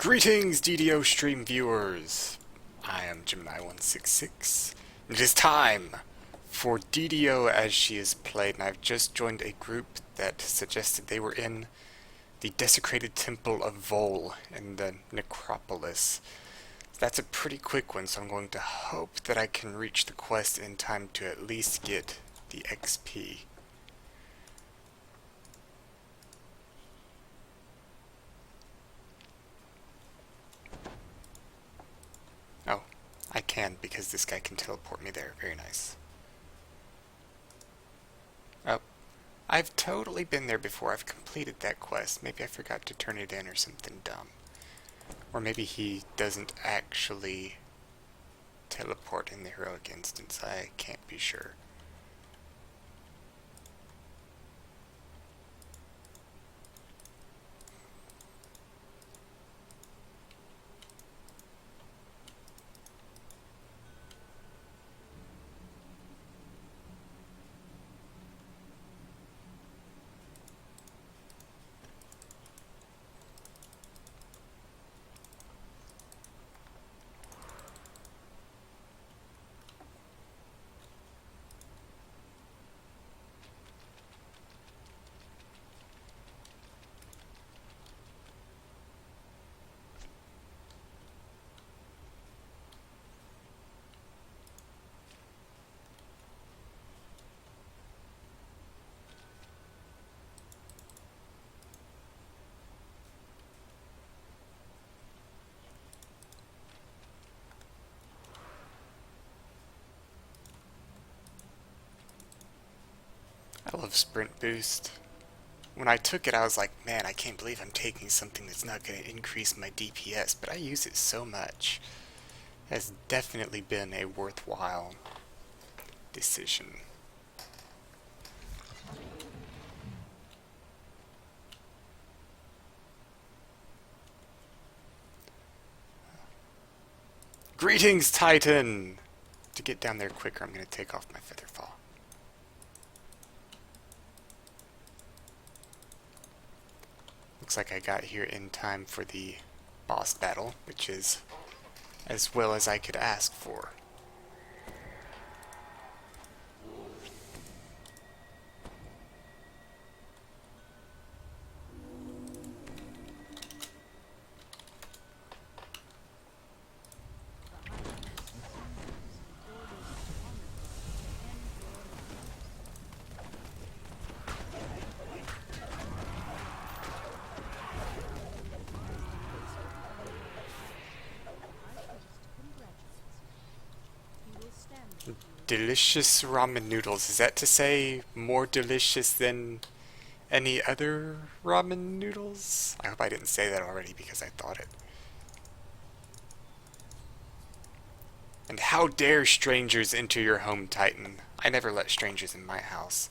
Greetings, DDO stream viewers! I am Gemini166, and it is time for DDO as she is played, and I've just joined a group that suggested they were in the Desecrated Temple of Vol in the Necropolis. That's a pretty quick one, so I'm going to hope that I can reach the quest in time to at least get the XP. Oh, I can because this guy can teleport me there. Very nice. Oh, I've totally been there before. I've completed that quest. Maybe I forgot to turn it in or something dumb. Or maybe he doesn't actually teleport in the heroic instance. I can't be sure. I love Sprint Boost. When I took it, I was like, man, I can't believe I'm taking something that's not going to increase my DPS, but I use it so much. It has definitely been a worthwhile decision. Greetings, Titan! To get down there quicker, I'm going to take off my Featherfall. Looks like I got here in time for the boss battle, which is as well as I could ask for. Delicious ramen noodles. Is that to say more delicious than any other ramen noodles? I hope I didn't say that already because I thought it. And how dare strangers enter your home, Titan? I never let strangers in my house.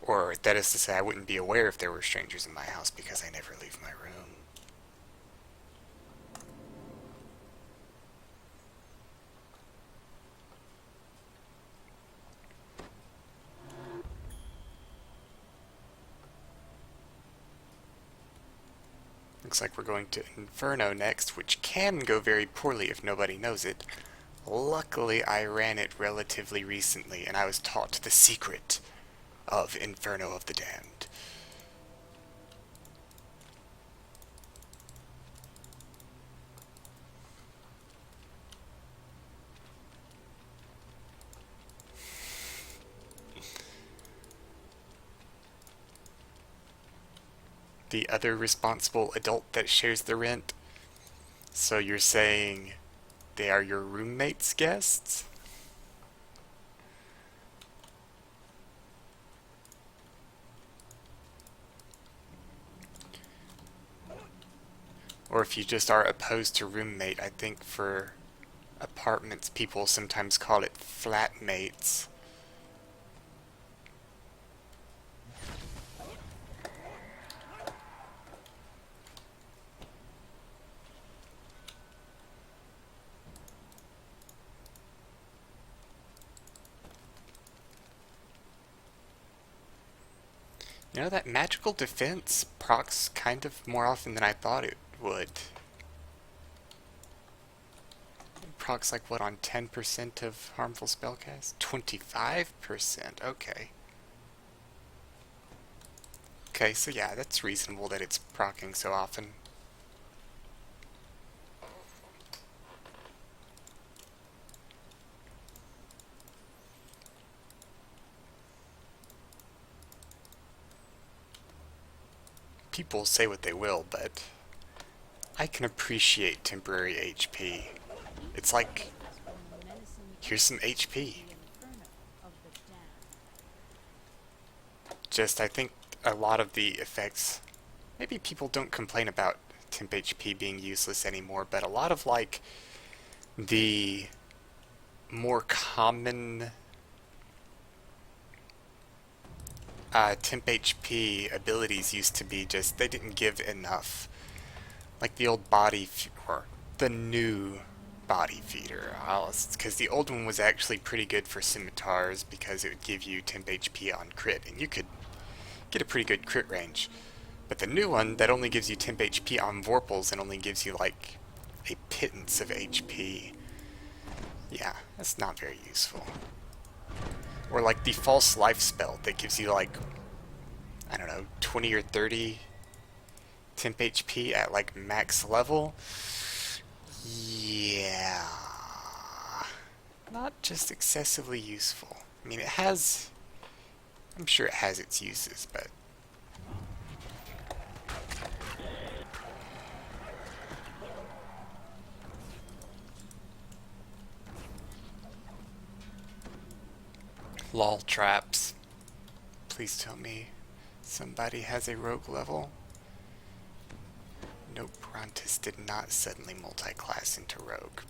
Or that is to say, I wouldn't be aware if there were strangers in my house because I never leave my room. Looks like we're going to Inferno next, which can go very poorly if nobody knows it. Luckily, I ran it relatively recently, and I was taught the secret of Inferno of the Damned. The other responsible adult that shares the rent. So you're saying they are your roommate's guests? Or if you just are opposed to roommate, I think for apartments people sometimes call it flatmates. You know, that magical defense procs kind of more often than I thought it would. It procs like what on 10% of harmful spellcast? 25%, okay. Okay, so yeah, that's reasonable that it's proccing so often. People say what they will, but I can appreciate temporary HP. It's like, here's some HP. Just, I think a lot of the effects, maybe people don't complain about temp HP being useless anymore, but a lot of like the more common temp HP abilities used to be just, they didn't give enough. Like the old or the new body feeder. Because the old one was actually pretty good for scimitars because it would give you temp HP on crit, and you could get a pretty good crit range. But the new one, that only gives you temp HP on Vorpals and only gives you like a pittance of HP. Yeah, that's not very useful. Or like the false life spell that gives you like, I don't know, 20 or 30 temp HP at like max level. Yeah, not just excessively useful. I mean, I'm sure it has its uses, but lol traps. Please tell me somebody has a rogue level. Nope, Rontis did not suddenly multi-class into rogue.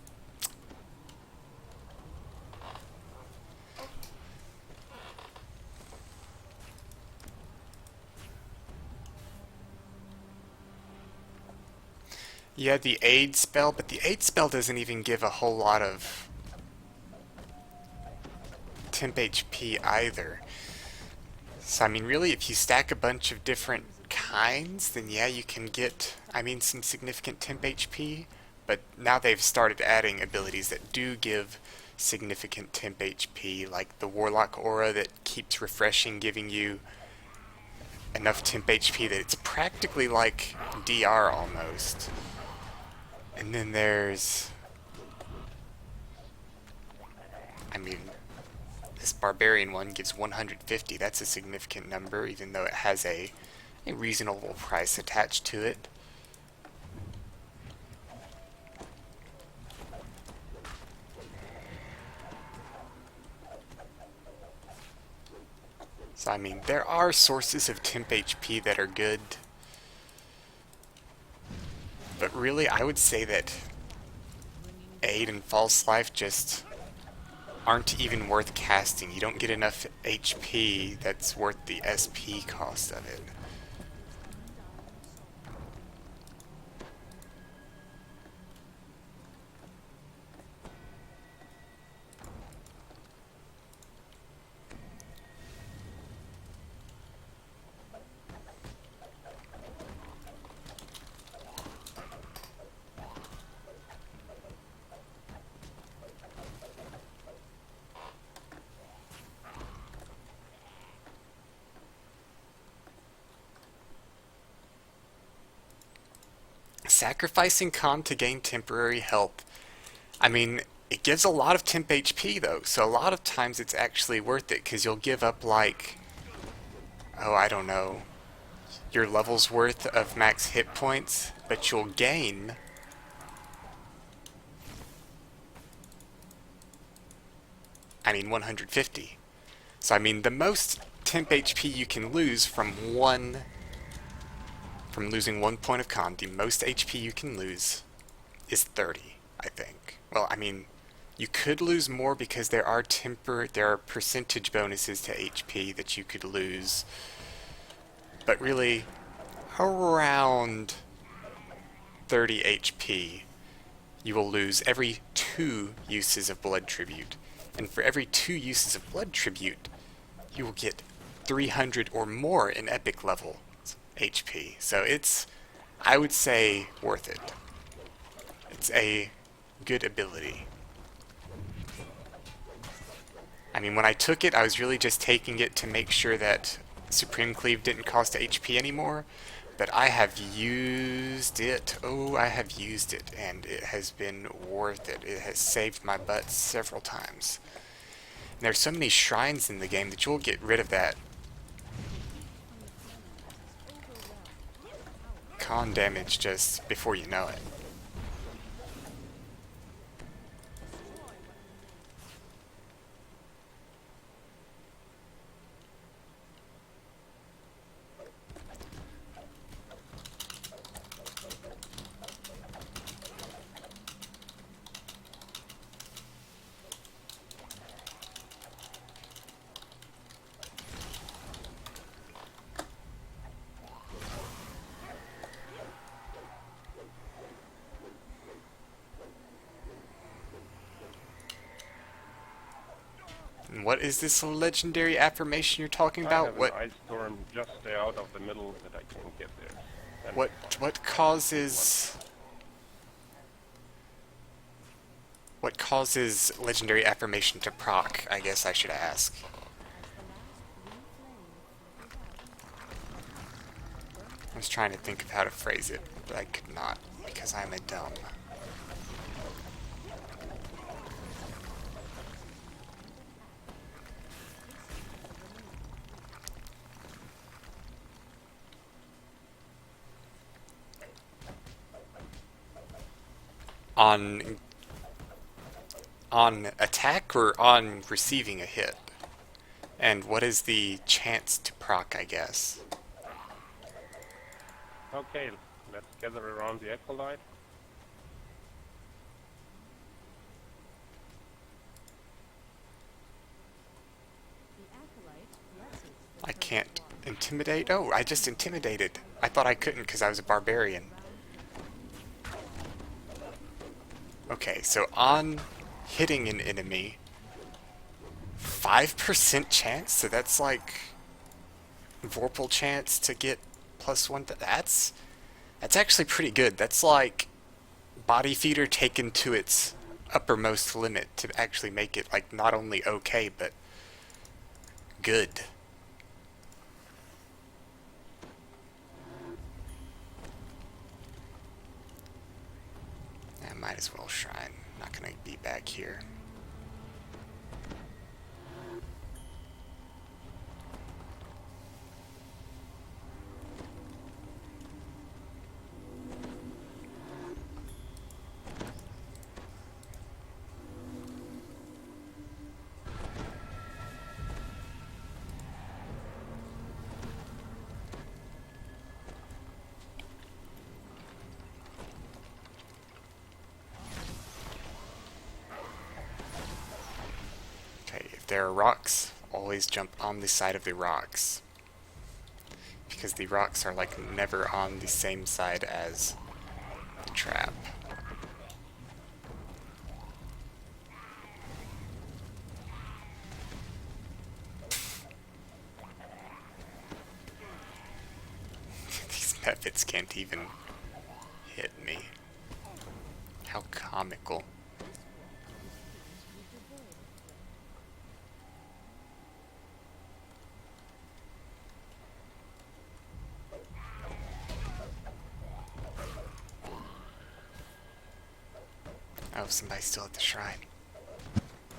Yeah, the aid spell, but the aid spell doesn't even give a whole lot of temp HP either. So, I mean, really, if you stack a bunch of different kinds, then yeah, you can get, I mean, some significant temp HP, but now they've started adding abilities that do give significant temp HP, like the Warlock Aura that keeps refreshing, giving you enough temp HP that it's practically like DR almost. And then there's, I mean, this Barbarian one gives 150. That's a significant number, even though it has a reasonable price attached to it. So, I mean, there are sources of temp HP that are good. But really, I would say that Aid and False Life just aren't even worth casting. You don't get enough HP that's worth the SP cost of it. Sacrificing Con to gain temporary health. I mean, it gives a lot of temp HP though, so a lot of times it's actually worth it, because you'll give up like, oh, I don't know, your level's worth of max hit points, but you'll gain I mean 150. So I mean the most temp HP you can lose from losing 1 point of con, the most HP you can lose is 30, I think. Well, I mean, you could lose more because there are percentage bonuses to HP that you could lose. But really, around 30 HP, you will lose every 2 uses of Blood Tribute. And for every 2 uses of Blood Tribute, you will get 300 or more in epic level HP. So it's I would say worth it. It's a good ability. I mean, when I took it, I was really just taking it to make sure that Supreme Cleave didn't cost HP anymore, but I have used it. Oh, I have used it, and it has been worth it. It has saved my butt several times. And there's so many shrines in the game that you'll get rid of that con damage just before you know it. And what is this legendary affirmation you're talking about? I have an ice storm just out of the middle that I can't get there. And What causes legendary affirmation to proc, I guess I should ask. I was trying to think of how to phrase it, but I could not because I'm a dumb. On attack or on receiving a hit? And what is the chance to proc, I guess? okay, let's gather around the acolyte. I can't intimidate? Oh, I just intimidated. I thought I couldn't because I was a barbarian. Okay, so on hitting an enemy, 5% chance? So that's like Vorpal chance to get +1. That's actually pretty good. That's like Body Feeder taken to its uppermost limit to actually make it like not only okay, but good. I might as well shrine. Not gonna be back here. If there are rocks, always jump on the side of the rocks. Because the rocks are like never on the same side as the trap. These methods can't even hit me. How comical. Oh, somebody's still at the shrine.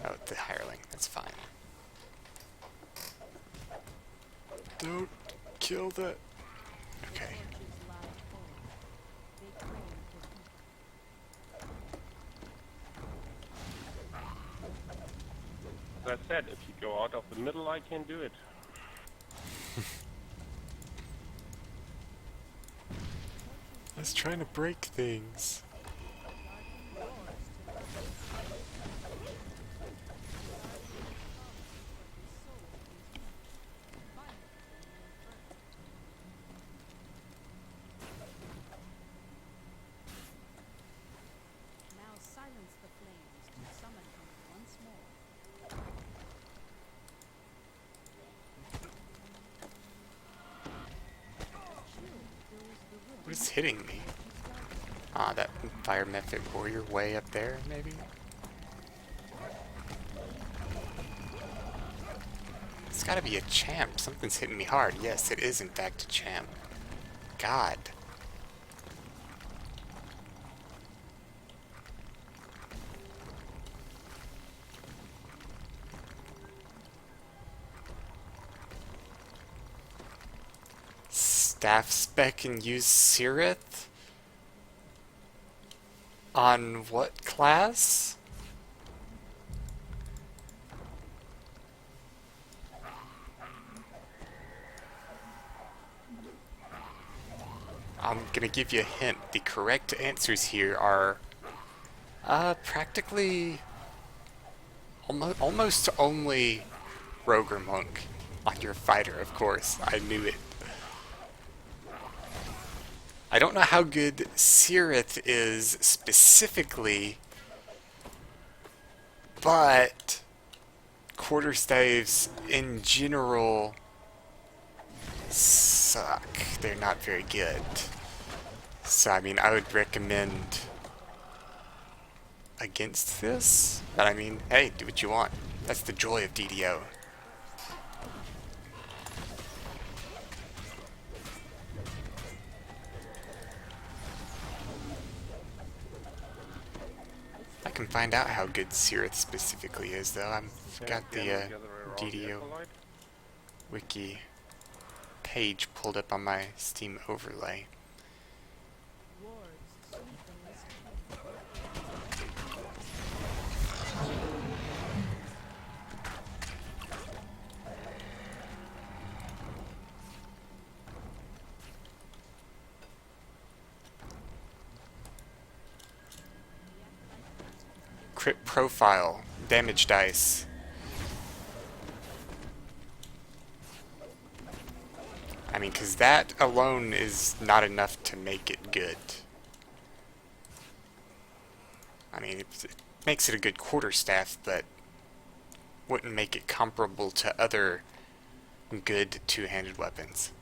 Oh, the hireling. That's fine. Don't kill that. Okay. As I said, if you go out of the middle, I can do it. I was trying to break things. What is hitting me. Ah, that fire method warrior way up there, maybe? It's gotta be a champ. Something's hitting me hard. Yes, it is in fact a champ. God. Staff spec and use Sirith? On what class? I'm gonna give you a hint. The correct answers here are practically almost only rogue or monk on your fighter, of course. I knew it. I don't know how good Sirith is specifically, but quarterstaves in general suck. They're not very good. So, I mean, I would recommend against this. But I mean, hey, do what you want. That's the joy of DDO. I can find out how good Sirith specifically is, though. I've got the DDO wiki page pulled up on my Steam overlay. Crit profile, damage dice. I mean, because that alone is not enough to make it good. I mean, it makes it a good quarterstaff, but wouldn't make it comparable to other good two-handed weapons.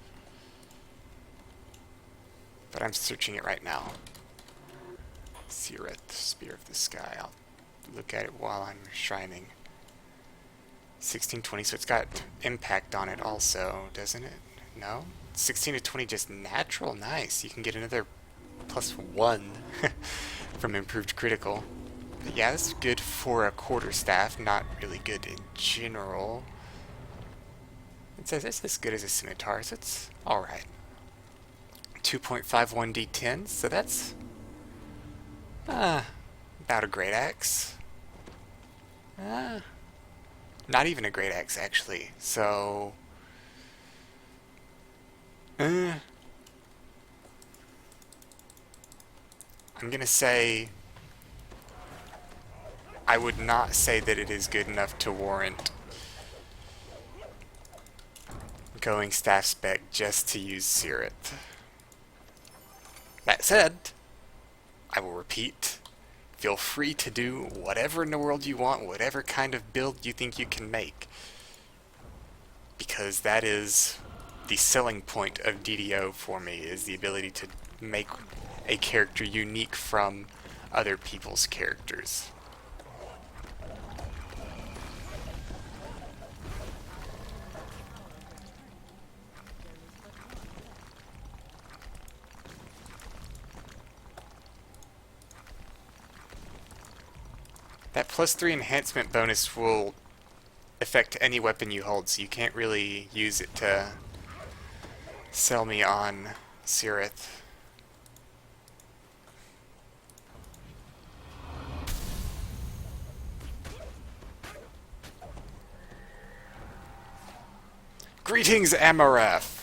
But I'm searching it right now. Sirith, Spear of the Sky. I'll look at it while I'm shrining. 1620, so it's got impact on it also, doesn't it? No? 16 to 20 just natural? Nice. You can get another +1 from improved critical. But yeah, this is good for a quarterstaff, not really good in general. It says it's as good as a scimitar, so it's alright. 2.51 D10, so that's about a great axe. Not even a great axe, actually. So I'm gonna say I would not say that it is good enough to warrant going staff spec just to use Sirith. That said, I will repeat, feel free to do whatever in the world you want, whatever kind of build you think you can make. Because that is the selling point of DDO for me, is the ability to make a character unique from other people's characters. That +3 enhancement bonus will affect any weapon you hold, so you can't really use it to sell me on Sirith. Greetings, Amareth!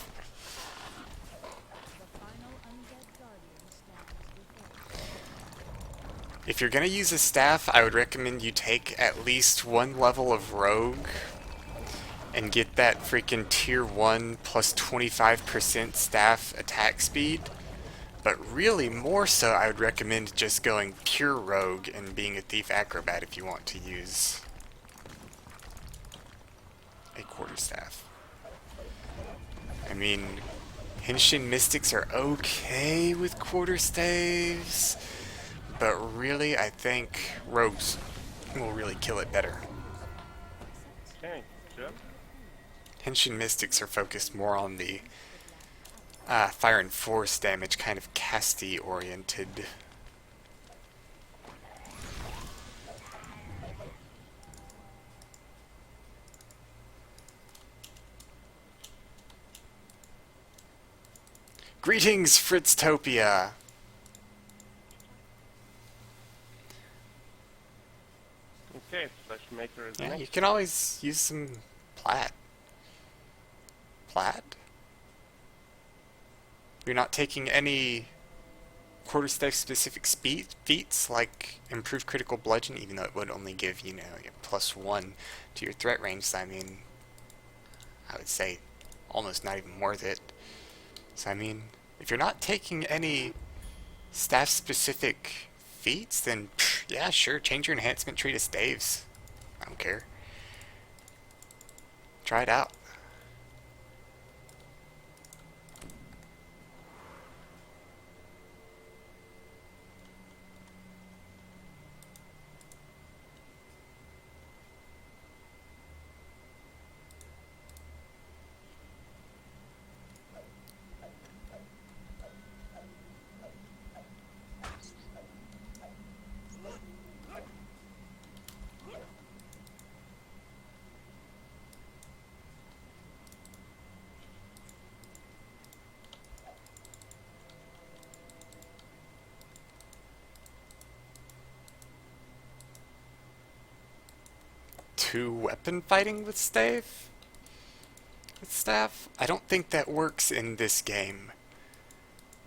If you're gonna use a staff, I would recommend you take at least one level of rogue and get that freaking tier 1 plus 25% staff attack speed. But really, more so, I would recommend just going pure rogue and being a thief acrobat if you want to use a quarterstaff. I mean, Henshin Mystics are okay with quarterstaves, but really I think Rogues will really kill it better. Okay, sure. Henshin Mystics are focused more on the fire and force damage, kind of casty oriented. Greetings, Fritztopia! Okay, Fleshmaker is Yeah, next. you can always use some plat. Plat? You're not taking any quarterstaff specific feats like improved critical bludgeon, even though it would only give, you know, +1 to your threat range. So I mean, I would say almost not even worth it. So I mean, if you're not taking any staff specific feats, then pff, yeah, sure, change your enhancement tree to staves. I don't care. Try it out. Two weapon fighting with staff? With staff? I don't think that works in this game.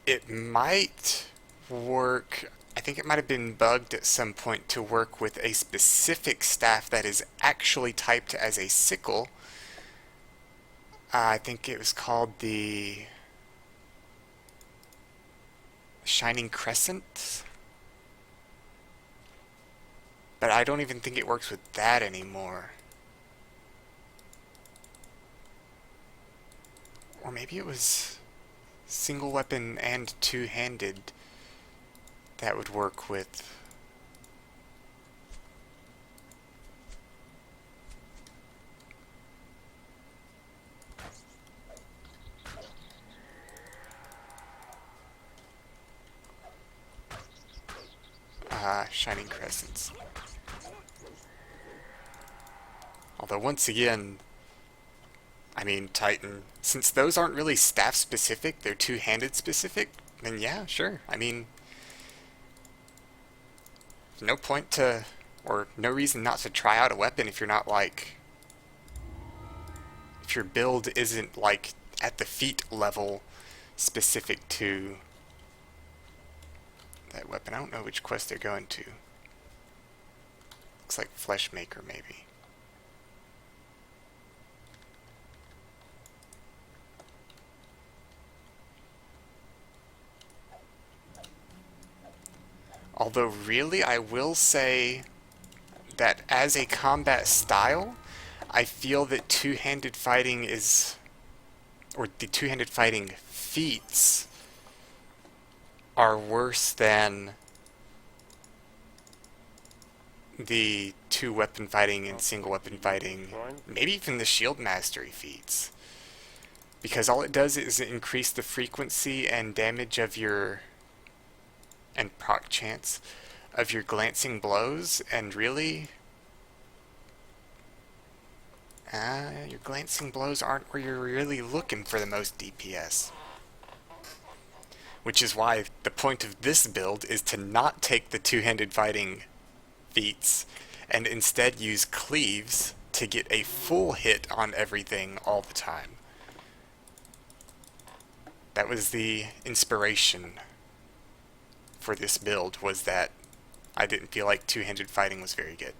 It might work. I think it might have been bugged at some point to work with a specific staff that is actually typed as a sickle. I think it was called the Shining Crescent. But I don't even think it works with that anymore. Or maybe it was single weapon and two-handed that would work with. Shining Crescents. Although once again, I mean, Titan, since those aren't really staff specific, they're two-handed specific, then yeah, sure. I mean, no point to, or no reason not to try out a weapon if you're not like, if your build isn't like at the feat level specific to that weapon. I don't know which quest they're going to. Looks like Fleshmaker, maybe. Although really, I will say that as a combat style, I feel that two-handed fighting is, or the two-handed fighting feats are worse than the two-weapon fighting and single-weapon fighting, maybe even the shield mastery feats. Because all it does is increase the frequency and damage of your, and proc chance of your glancing blows, and really, your glancing blows aren't where you're really looking for the most DPS. Which is why the point of this build is to not take the two-handed fighting feats and instead use cleaves to get a full hit on everything all the time. That was the inspiration for this build, was that I didn't feel like two-handed fighting was very good.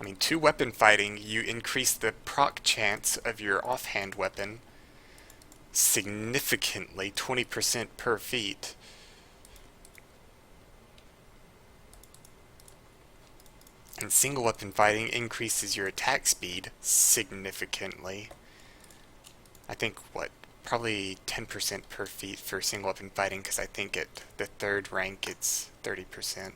I mean, two-weapon fighting, you increase the proc chance of your offhand weapon significantly, 20% per feat. And single weapon fighting increases your attack speed significantly. I think, what, probably 10% per feat for single weapon fighting, because I think at the third rank it's 30%.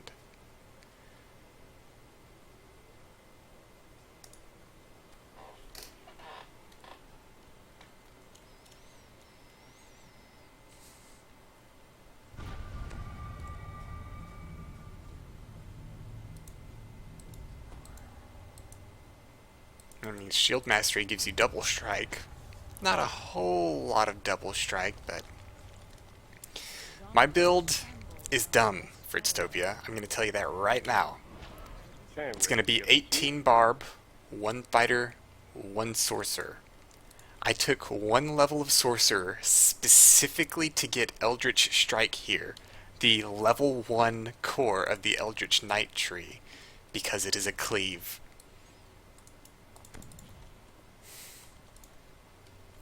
I mean, Shield Mastery gives you double strike. Not a whole lot of double strike, but my build is dumb for Dystopia. I'm going to tell you that right now. Okay, It's going to be 18 barb, 1 fighter, 1 sorcerer. I took 1 level of sorcerer specifically to get Eldritch Strike here, the level 1 core of the Eldritch Knight tree, because it is a cleave.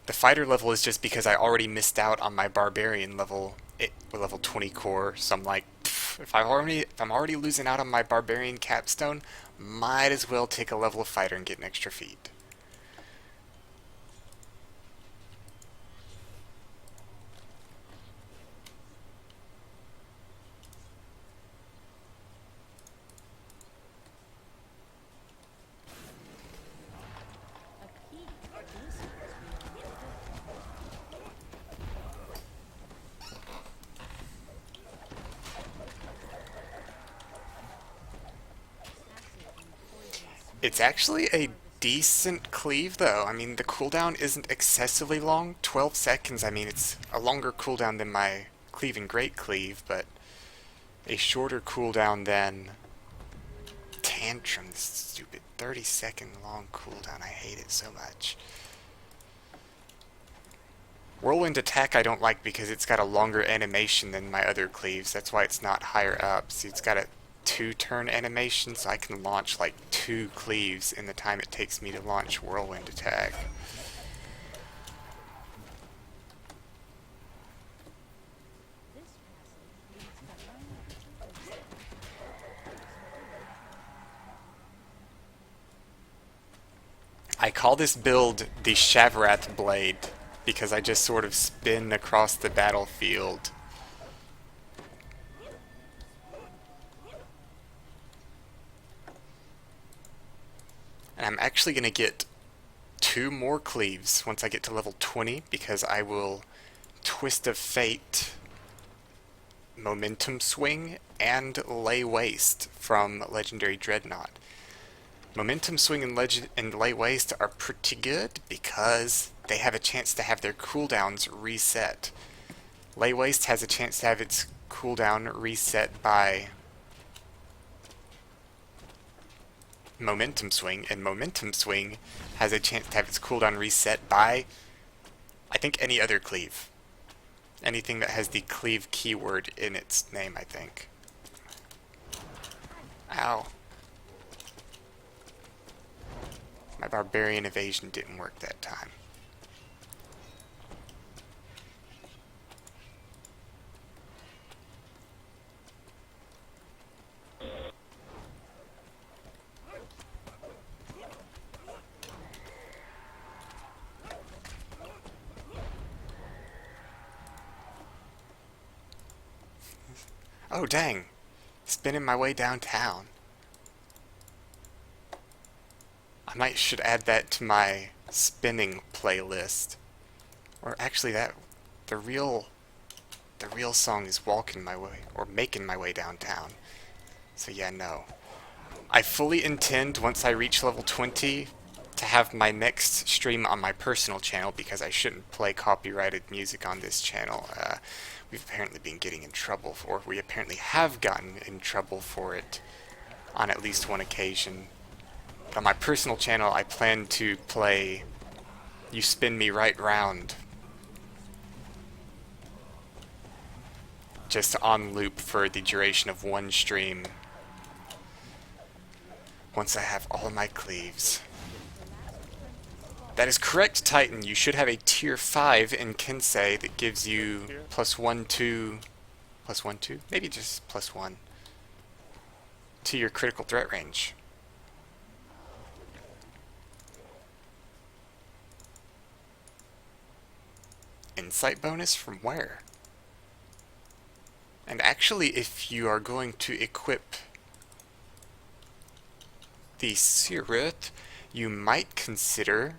The fighter level is just because I already missed out on my barbarian level, level 20 core. So I'm like, if I'm already losing out on my barbarian capstone, might as well take a level of fighter and get an extra feat. It's actually a decent cleave, though. I mean, the cooldown isn't excessively long. 12 seconds, I mean, it's a longer cooldown than my Cleave and Great Cleave, but a shorter cooldown than Tantrum, this stupid 30-second long cooldown. I hate it so much. Whirlwind Attack I don't like because it's got a longer animation than my other cleaves. That's why it's not higher up. See, it's got a 2-turn animation, so I can launch like 2 cleaves in the time it takes me to launch Whirlwind Attack. I call this build the Shavarath Blade because I just sort of spin across the battlefield. And I'm actually going to get 2 more cleaves once I get to level 20 because I will Twist of Fate, Momentum Swing, and Lay Waste from Legendary Dreadnought. Momentum Swing and Lay Waste are pretty good because they have a chance to have their cooldowns reset. Lay Waste has a chance to have its cooldown reset by Momentum Swing, and Momentum Swing has a chance to have its cooldown reset by, I think, any other cleave. Anything that has the cleave keyword in its name, I think. Ow. My barbarian evasion didn't work that time. Oh dang, spinning my way downtown. I should add that to my spinning playlist. Or actually the real song is Walking My Way, or Making My Way Downtown. So yeah, no. I fully intend, once I reach level 20, to have my next stream on my personal channel, because I shouldn't play copyrighted music on this channel. We've apparently been getting in trouble, or we apparently have gotten in trouble for it on at least one occasion. But on my personal channel, I plan to play You Spin Me Right Round, just on loop for the duration of one stream, once I have all my cleaves. That is correct, Titan. You should have a tier 5 in Kensei that gives you +1, 2, +1, 2? Maybe just +1 to your critical threat range. Insight bonus from where? And actually, if you are going to equip the Sirit, you might consider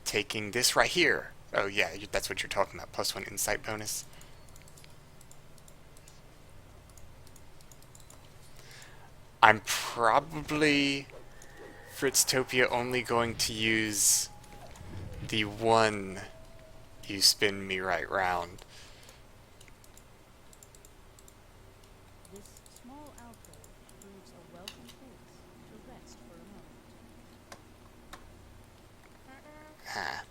taking this right here. Oh yeah, that's what you're talking about, +1 insight bonus. I'm probably, Fritztopia, only going to use the one you spin me right round. This small alcove proves a welcome place to rest for a moment. Ah.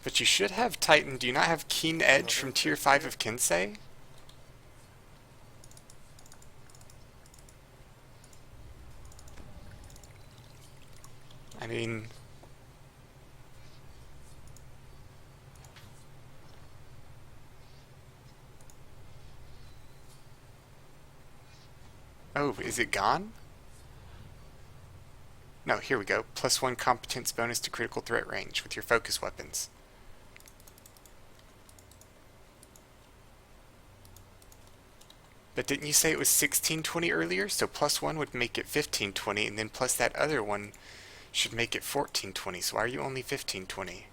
But you should have Titan. Do you not have Keen Edge from Tier 5 of Kinsei? I mean... Oh, is it gone? No, here we go. +1 competence bonus to critical threat range with your focus weapons. But didn't you say it was 1620 earlier? So +1 would make it 1520, and then plus that other one should make it 1420. So why are you only 1520?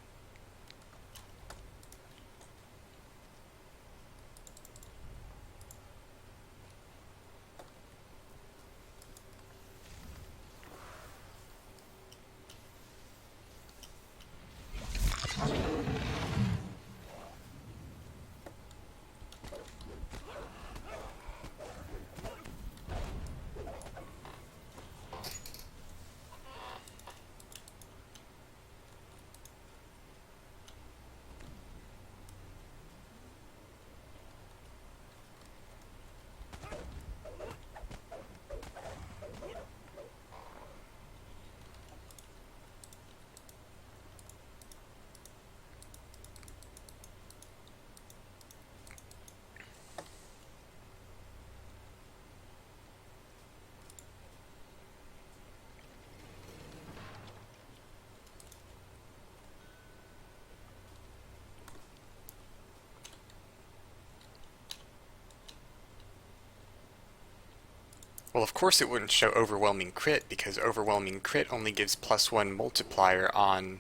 Well, of course it wouldn't show Overwhelming Crit, because Overwhelming Crit only gives +1 multiplier on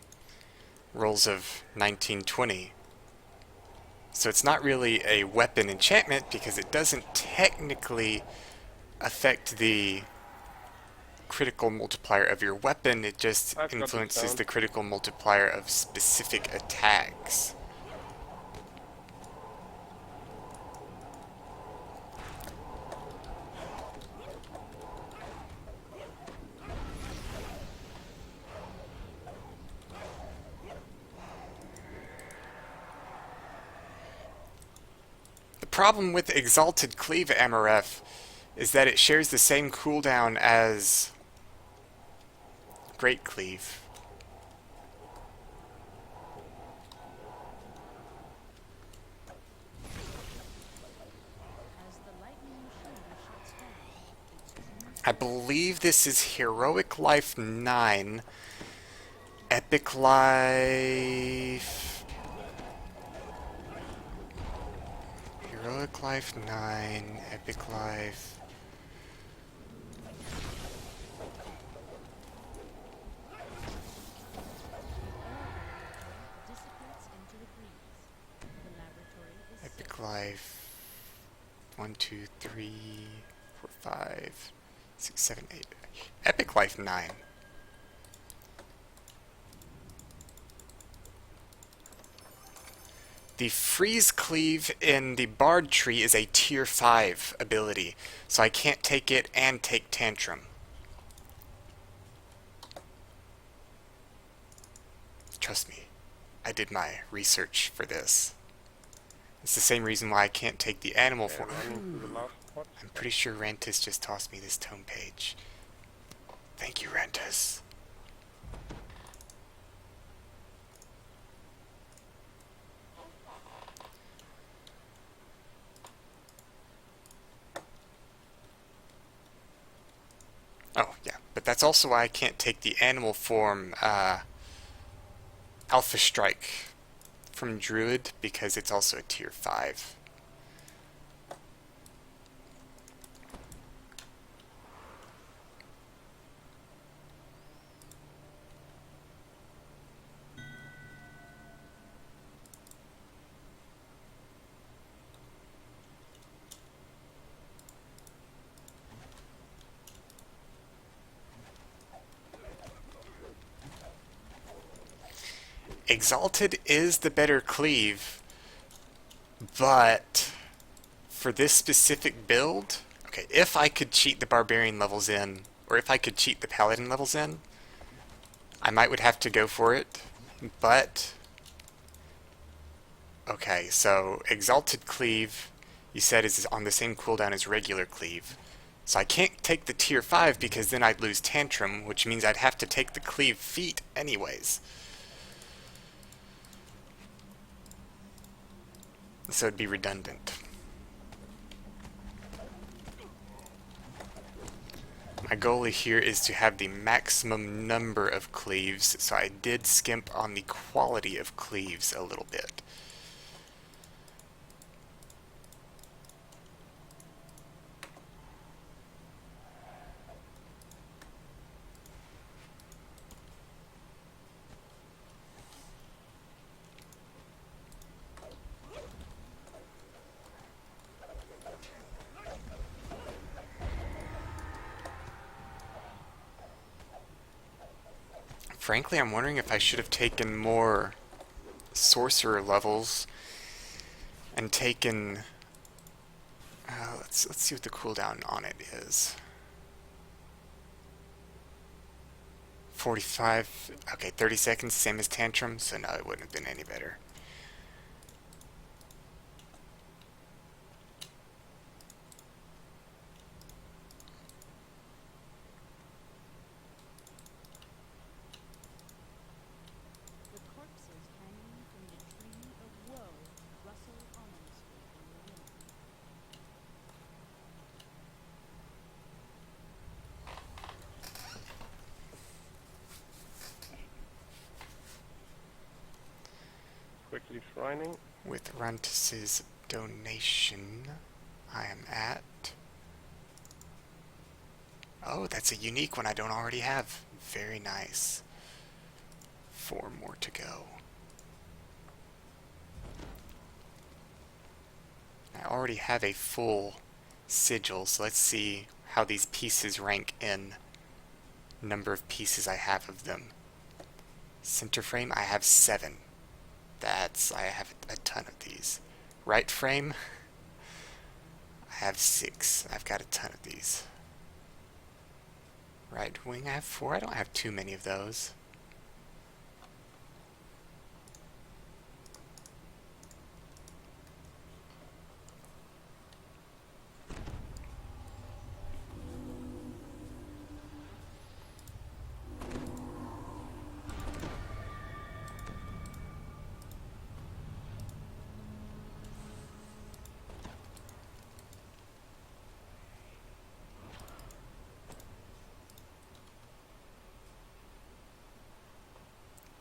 rolls of 1920. So it's not really a weapon enchantment, because it doesn't technically affect the critical multiplier of your weapon, it just influences the critical multiplier of specific attacks. The problem with Exalted Cleave Amaref is that it shares the same cooldown as Great Cleave. As the lightning machine shuts down, I believe this is Heroic Life 9, Epic Life... Heroic Life 9, Epic Life... dissipates into the breeze. The laboratory is Epic safe. Life 1, 2, 3, 4, 5, 6, 7, 8. Epic Life 9. The Freeze Cleave in the Bard tree is a Tier 5 ability, so I can't take it and take Tantrum. Trust me, I did my research for this. It's the same reason why I can't take the animal form. I'm pretty sure Rantis just tossed me this tome page. Thank you, Rantis. Oh, yeah, but that's also why I can't take the animal form, Alpha Strike from Druid because it's also a tier 5. Exalted is the better cleave, but for this specific build, okay, if I could cheat the Barbarian levels in, or if I could cheat the Paladin levels in, I might would have to go for it, but okay, so Exalted Cleave, you said is on the same cooldown as regular Cleave. So I can't take the tier 5 because then I'd lose Tantrum, which means I'd have to take the Cleave feat anyways. So it'd be redundant. My goal here is to have the maximum number of cleaves, so I did skimp on the quality of cleaves a little bit. Frankly, I'm wondering if I should have taken more sorcerer levels and taken... let's see what the cooldown on it is. 45, okay, 30 seconds, same as Tantrum, so no, it wouldn't have been any better. The corpses hanging from the tree of woe rustle ominously in the wind. Quickly shrining. With Runtus's donation, I am at... Oh, that's a unique one I don't already have. Very nice. 4 more to go. I already have a full sigil, so let's see how these pieces rank in number of pieces I have of them. Center frame, I have 7. I have a ton of these. Right frame, I have 6. I've got a ton of these. Right wing, I have 4. I don't have too many of those.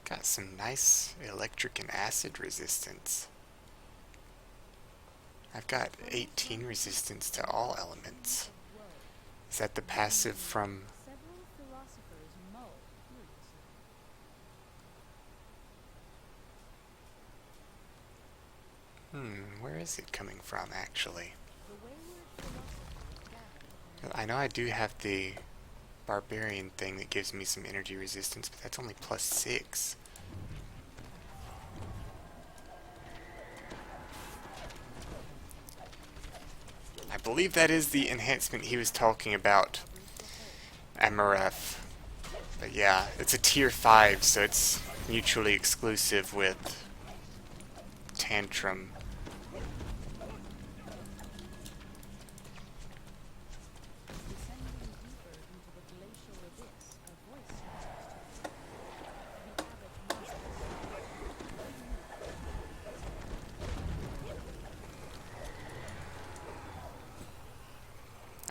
Got some nice electric and acid resistance. I've got 18 resistance to all elements. Is that the passive from... Several philosophers mull furiously. where is it coming from, actually? The wayward philosophers gather. I know I do have the barbarian thing that gives me some energy resistance, but that's only plus 6. I believe that is the enhancement he was talking about, MRF. But yeah, it's a tier 5, so it's mutually exclusive with Tantrum. Descending deeper into the Glacial Abyss, a voice answers to the abbot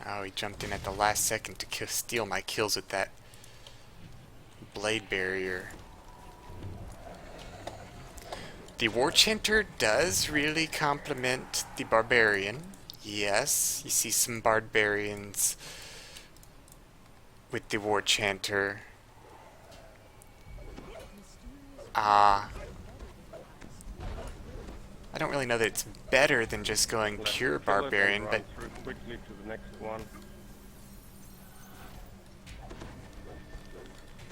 Oh, he jumped in at the last second to steal my kills with that blade barrier. The War Chanter does really complement the Barbarian. Yes, you see some Barbarians with the War Chanter. I don't really know that it's better than just going Let's pure kill it and Barbarian, run but through quickly to the next one.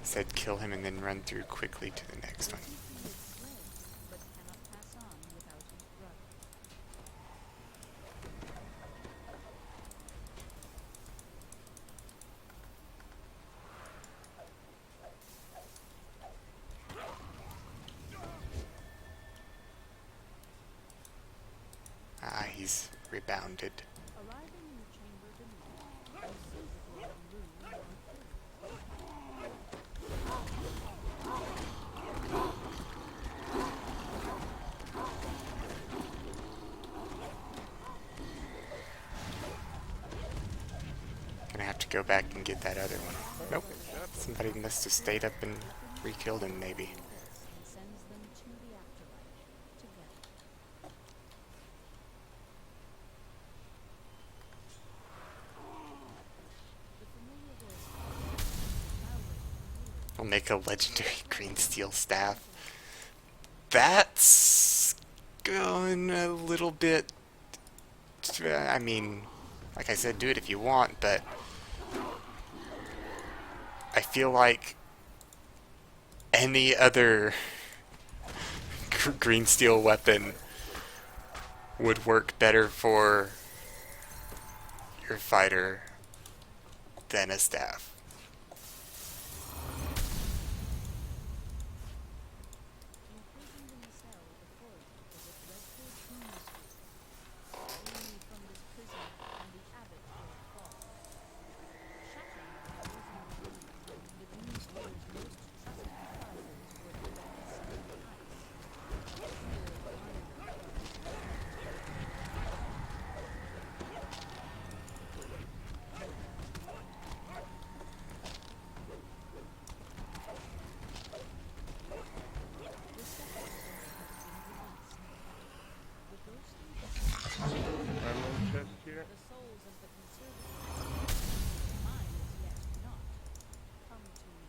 said kill him and then run through quickly to the next one. but cannot pass on without his brother. Ah, he's rebounded. Arriving in the chamber beneath, you see the glowing room you are killed. Gonna have to go back and get that other one. Nope. Somebody must have stayed up and re-killed him, maybe. And sends them to the afterlife together. The familiar voice I'll make a legendary green steel staff. That's going a little bit... I mean, like I said, do it if you want, but I feel like any other green steel weapon would work better for your fighter than a staff. imprisoned in the cell of the forest was a dreadful doomsday. Only from this prison can the abbot will fall. Shattered by frozen remains, the doomsdayer's most trusted advisors were condensed in ice. Here, fire the ghostly Random chest here. the souls of the conservatory. Mine is yet not. Come to me.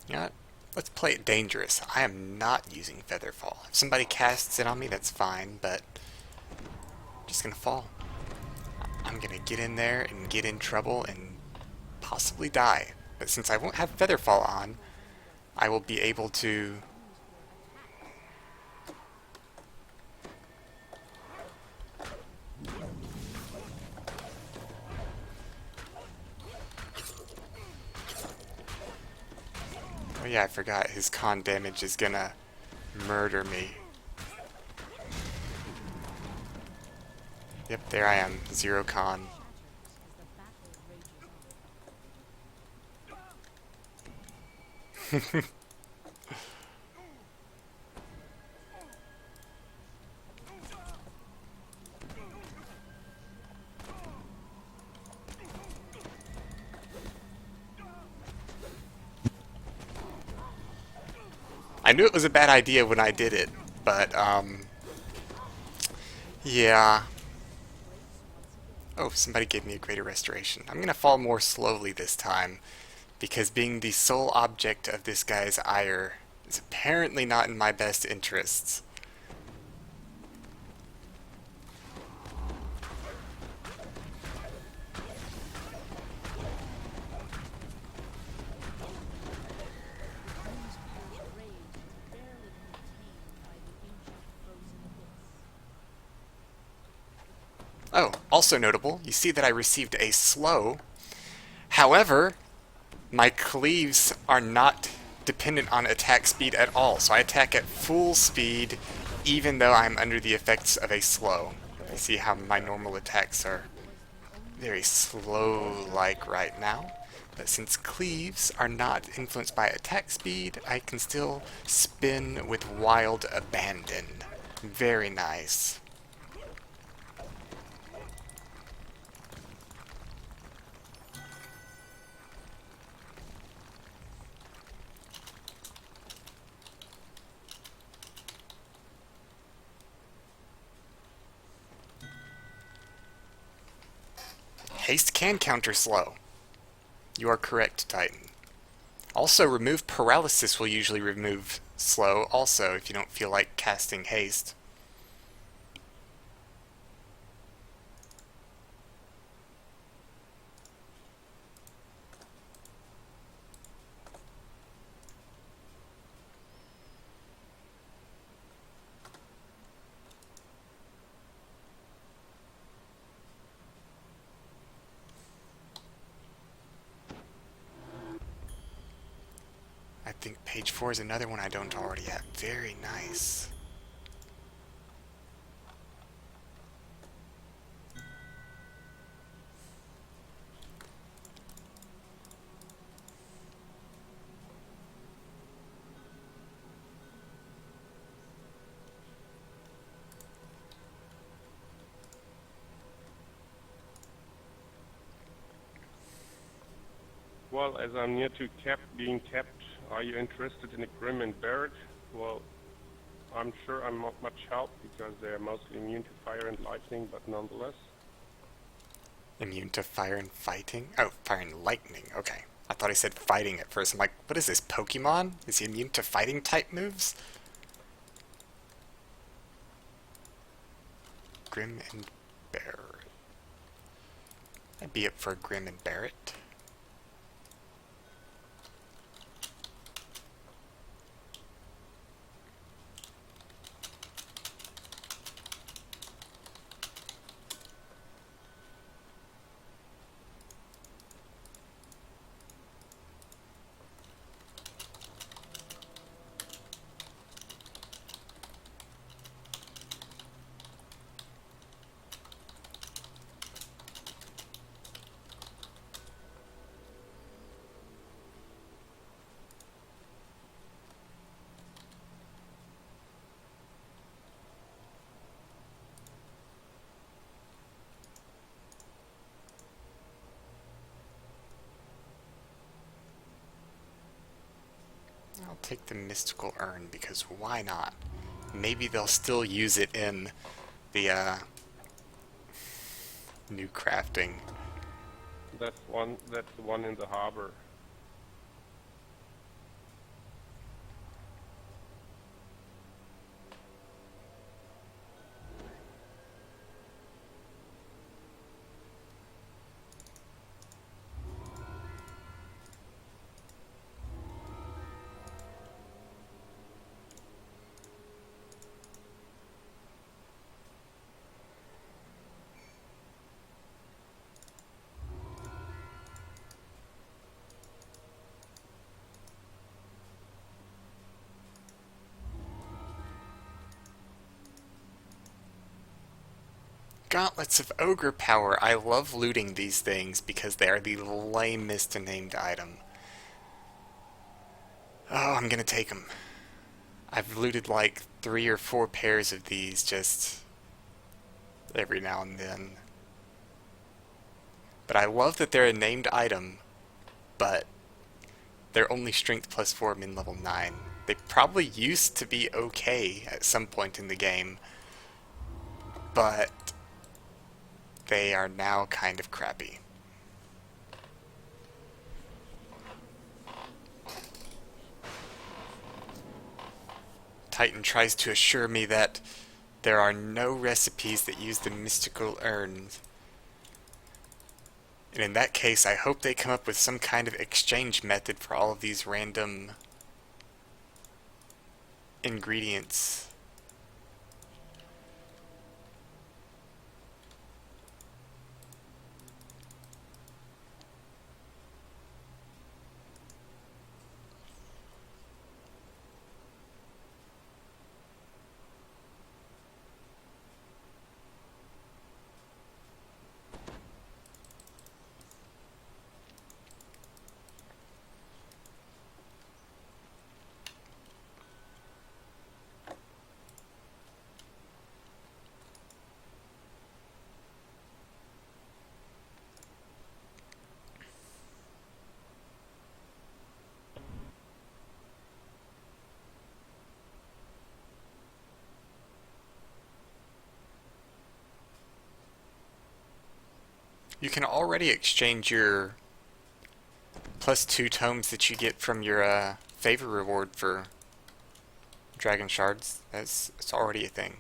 You know what? Let's play it dangerous. I am not using Featherfall. If somebody casts it on me, that's fine, but I'm just gonna fall. I'm gonna get in there and get in trouble and possibly die. But since I won't have Featherfall on, I will be able to... Oh yeah, I forgot his con damage is gonna murder me. Yep, there I am. 0 con. Shatters as the battle rages on. I knew it was a bad idea when I did it, but, yeah. Oh, somebody gave me a greater restoration. I'm gonna fall more slowly this time, because being the sole object of this guy's ire is apparently not in my best interests. Doomspear's rage was barely contained by the ancient frozen abyss. Oh, also notable, you see that I received a slow However, my cleaves are not dependent on attack speed at all, so I attack at full speed even though I'm under the effects of a slow. You see how my normal attacks are very slow-like right now. But since cleaves are not influenced by attack speed, I can still spin with wild abandon. Very nice. Haste can counter slow. You are correct, Titan. Also, remove paralysis will usually remove slow also if you don't feel like casting haste. I think page 4 is another one I don't already have. Very nice. Well, as I'm near to being capped, are you interested in a Grim and Barret? Well, I'm sure I'm not much help because they're mostly immune to fire and lightning, but nonetheless. Immune to fire and fighting? Oh, fire and lightning. Okay. I thought he said fighting at first. I'm like, what is this, Pokemon? Is he immune to fighting type moves? Grim and Barret. I'd be up for Grim and Barret. I'll take the mystical urn because why not? Maybe they'll still use it in the new crafting. That's the one in the harbor. Gauntlets of Ogre Power. I love looting these things because they are the lamest named item. Oh, I'm gonna take them. I've looted like 3 or 4 pairs of these just every now and then. But I love that they're a named item, but they're only strength plus 4 min level 9. They probably used to be okay at some point in the game, but they are now kind of crappy. Titan tries to assure me that there are no recipes that use the mystical urns. And in that case, I hope they come up with some kind of exchange method for all of these random ingredients. You can already exchange your +2 tomes that you get from your favor reward for dragon shards. It's already a thing.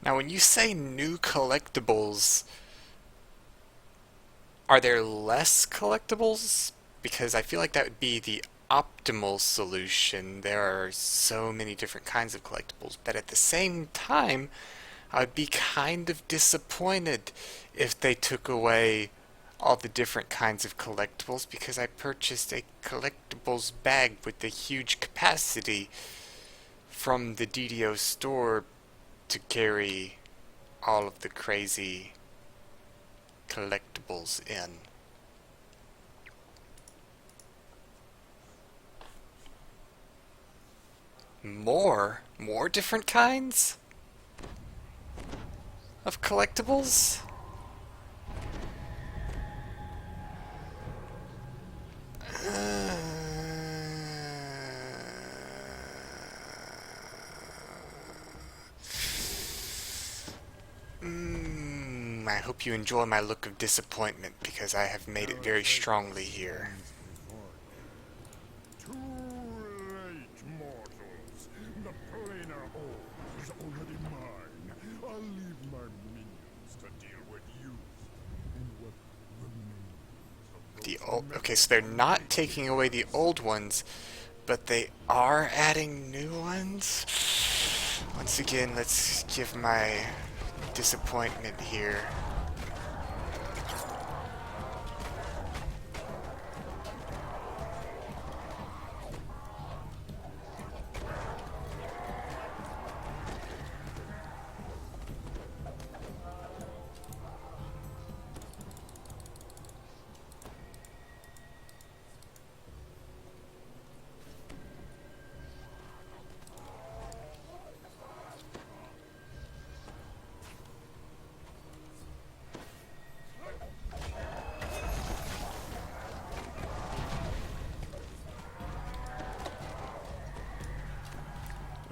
Now, when you say new collectibles, are there less collectibles? Because I feel like that would be the optimal solution. There are so many different kinds of collectibles, but at the same time, I would be kind of disappointed if they took away all the different kinds of collectibles, because I purchased a collectibles bag with a huge capacity from the DDO store to carry all of the crazy collectibles in. More different kinds of collectibles? I hope you enjoy my look of disappointment, because I have made it very strongly here. Too late, mortals. The planar orb is already mine. I'll leave my minions to deal with you and what remains of those Okay, so they're not taking away the old ones, but they are adding new ones. Once again, let's give my disappointment here.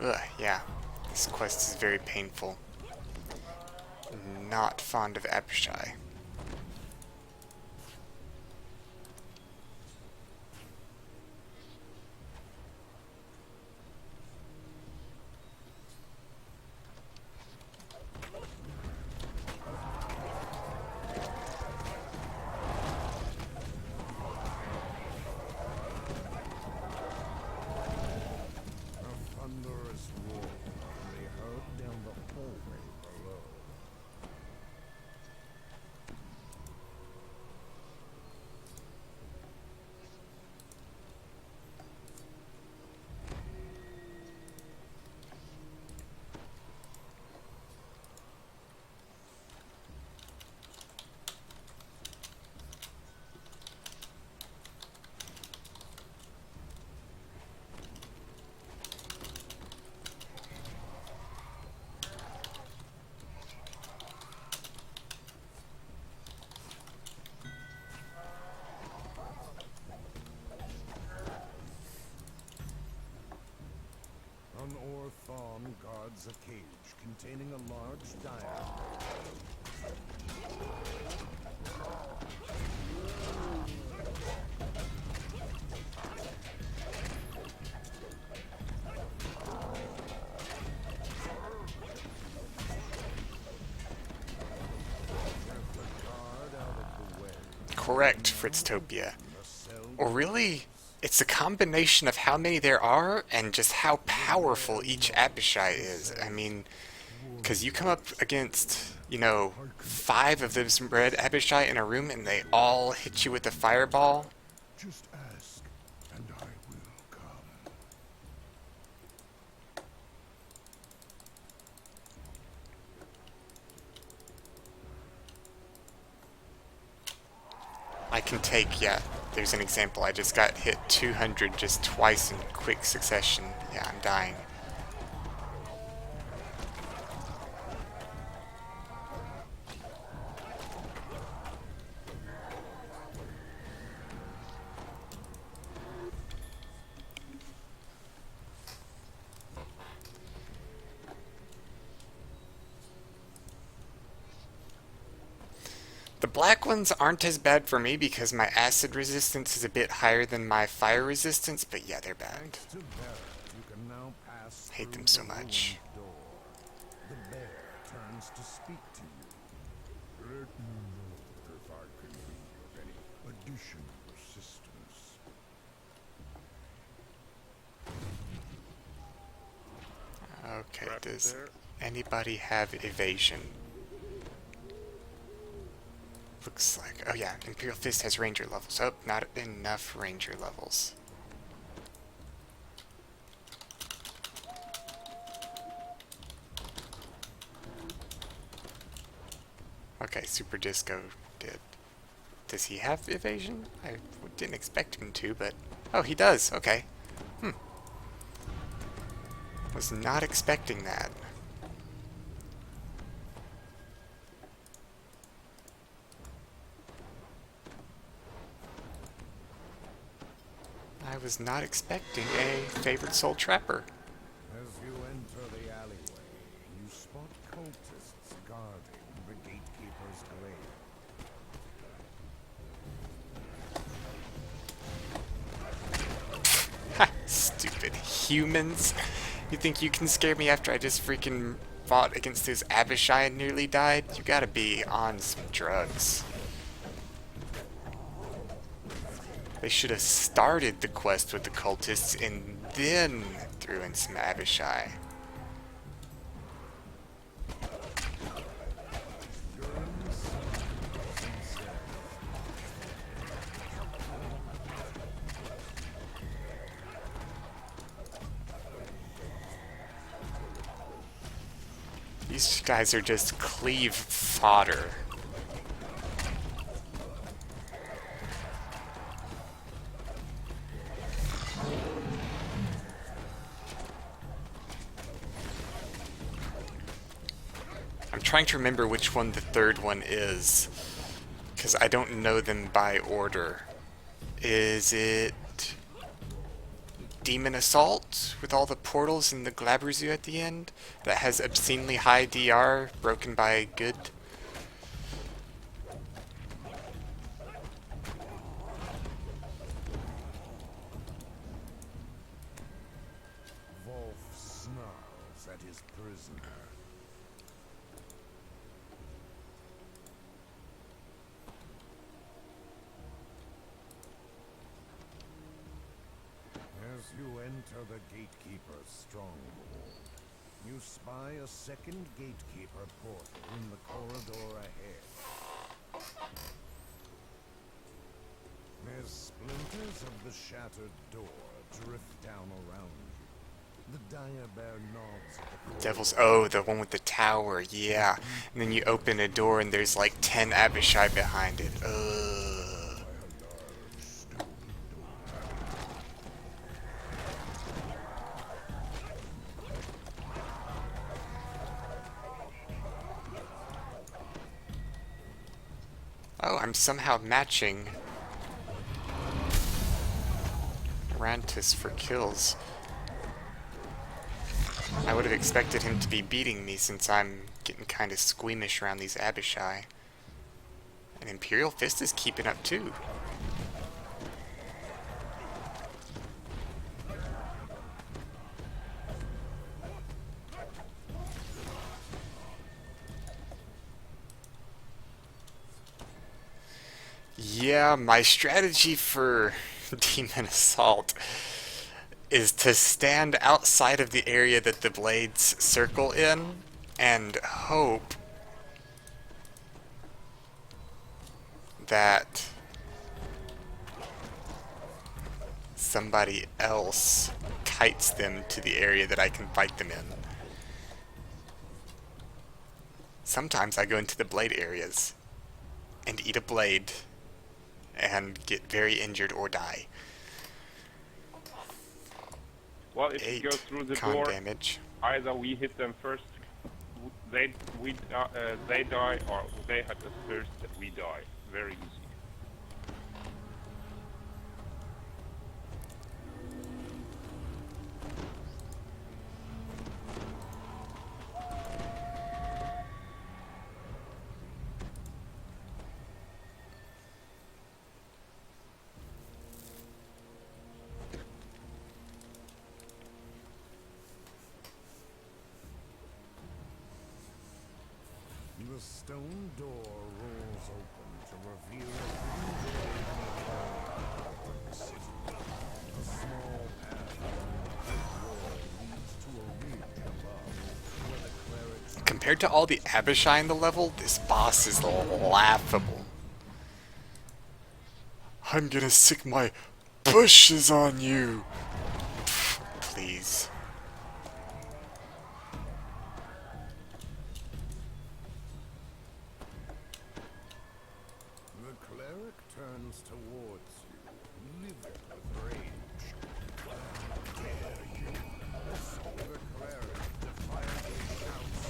Ugh, yeah. This quest is very painful. Not fond of Abishai. An Orthon guards a cage containing a large diamond. correct, Fritztopia. Or really, it's a combination of how many there are and just how powerful each Abishai is. I mean, because you come up against, you know, 5 of those red Abishai in a room and they all hit you with a fireball. Just ask, and I will come. I can take, yeah, there's an example. I just got hit 200 just twice in quick succession. Yeah, I'm dying. The black ones aren't as bad for me because my acid resistance is a bit higher than my fire resistance, but yeah, they're bad. To Barrett, you can now pass Hate them through so the much. room door. The bear turns to speak to you. Let me know if I can be of any additional assistance. Okay, Trap does there. anybody have evasion? Looks like, oh yeah, Imperial Fist has ranger levels. Oh, not enough ranger levels. Okay, Super Disco did. Does he have evasion? I didn't expect him to, but... Oh, he does, okay. Was not expecting that. I was not expecting a favored soul trapper. As you enter the alleyway, you spot cultists guarding the gatekeeper's grave. Ha! Stupid humans. You think you can scare me after I just freaking fought against those Abishai and nearly died? You gotta be on some drugs. They should have started the quest with the cultists and then threw in some Abishai. These guys are just cleave fodder. I'm trying to remember which one the third one is, because I don't know them by order. Is it Demon Assault with all the portals and the Glabrezu at the end that has obscenely high DR broken by good? Wolf snarls at his prisoner. As you enter the gatekeeper's stronghold, you spy a second gatekeeper portal in the corridor ahead. As splinters of the shattered door drift down around you, the dire bear nods at the corridor. Devil's, oh, the one with the tower, yeah. And then you open a door and there's like 10 Abishai behind it. Ugh. Oh, I'm somehow matching Rantis for kills. I would have expected him to be beating me since I'm getting kind of squeamish around these Abishai. And Imperial Fist is keeping up too. Yeah, my strategy for Demon Assault is to stand outside of the area that the blades circle in and hope that somebody else kites them to the area that I can fight them in. Sometimes I go into the blade areas and eat a blade and get very injured or die. Well, if you 8 go through the con door, damage. either we hit them first, they die, or they hit us first, we die. Very easy. The stone door rolls open to reveal a small path along the brick wall leads to a ridge above, where the clerics Compared to all the Abishai in the level, this boss is laughable. I'm gonna stick my bushes on you! Please. The cleric turns towards you, livid with rage. Dare you? The cleric defiantly shouts,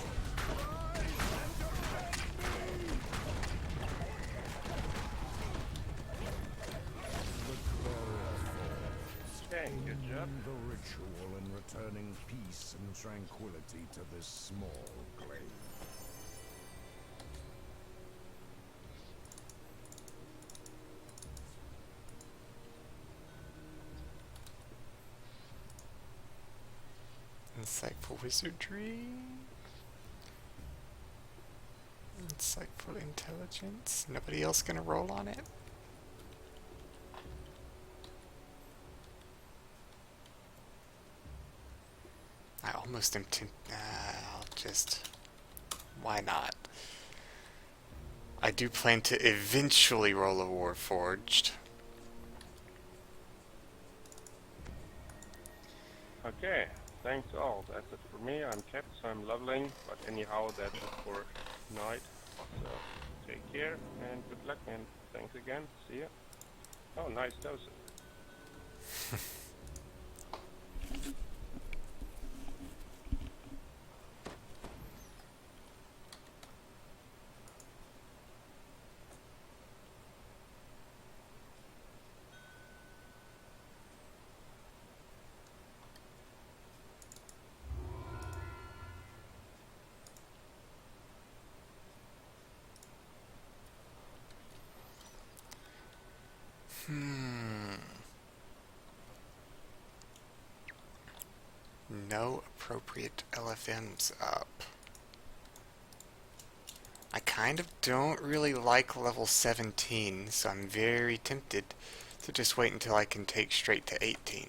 "Rise and defend me!" The cleric falls, Okay, good job. ending the ritual and returning peace and tranquility to this small glade. Insightful wizardry. Insightful intelligence. Nobody else gonna roll on it? I almost am tempted. I'll just. Why not? I do plan to eventually roll a Warforged. Okay, thanks all. That's it for me. I'm kept, so I'm leveling. But anyhow, that's it for tonight. So take care and good luck and thanks again. See ya. Oh, nice dosing. No appropriate LFMs up. I kind of don't really like level 17, so I'm very tempted to just wait until I can take straight to 18.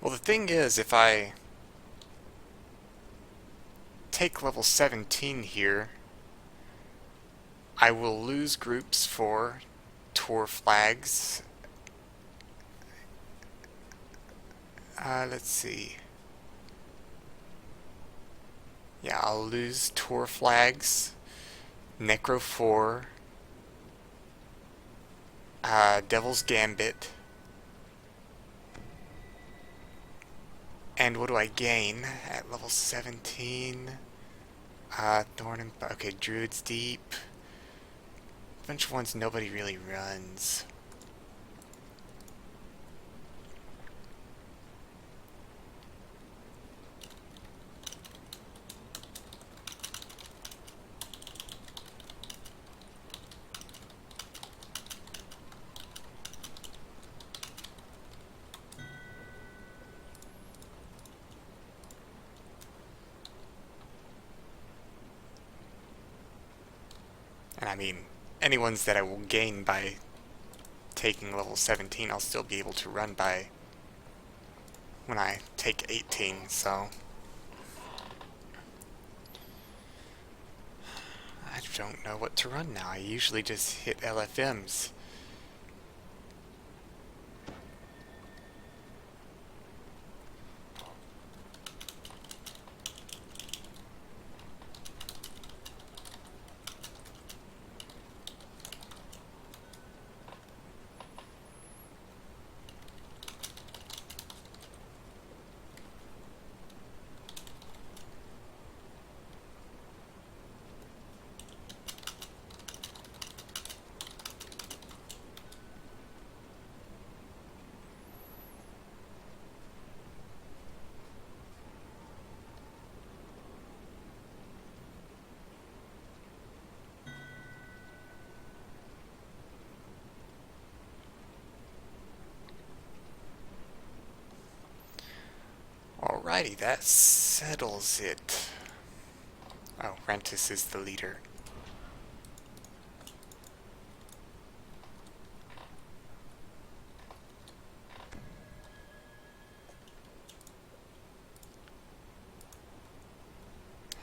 Well, the thing is, if I take level 17 here, I will lose groups for tour flags. Let's see. Yeah, I'll lose Tour Flags, Necro 4, Devil's Gambit, and what do I gain at level 17? Thorn and... okay, Druid's Deep. A bunch of ones nobody really runs. And I mean, any ones that I will gain by taking level 17, I'll still be able to run by when I take 18, so... I don't know what to run now. I usually just hit LFMs. Alrighty, that settles it. Oh, Rentis is the leader.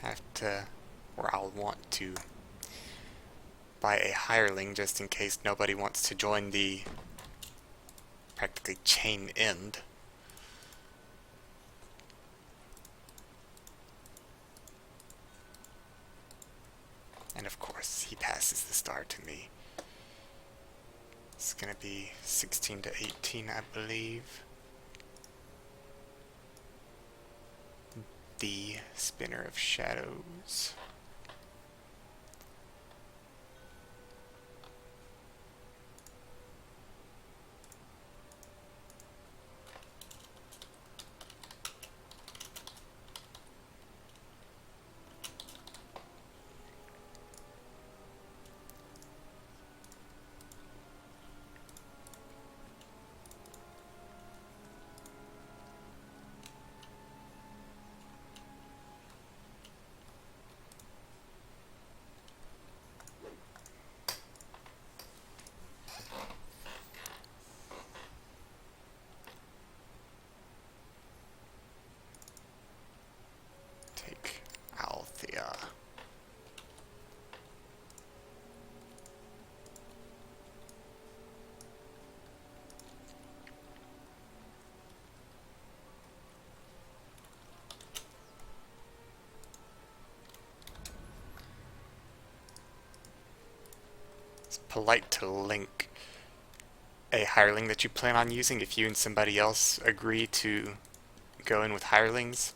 Have to, or I'll want to buy a hireling just in case nobody wants to join the practically chain end. And of course, he passes the star to me. It's gonna be 16 to 18, I believe. The Spinner of Shadows. Take Althea. It's polite to link a hireling that you plan on using if you and somebody else agree to go in with hirelings.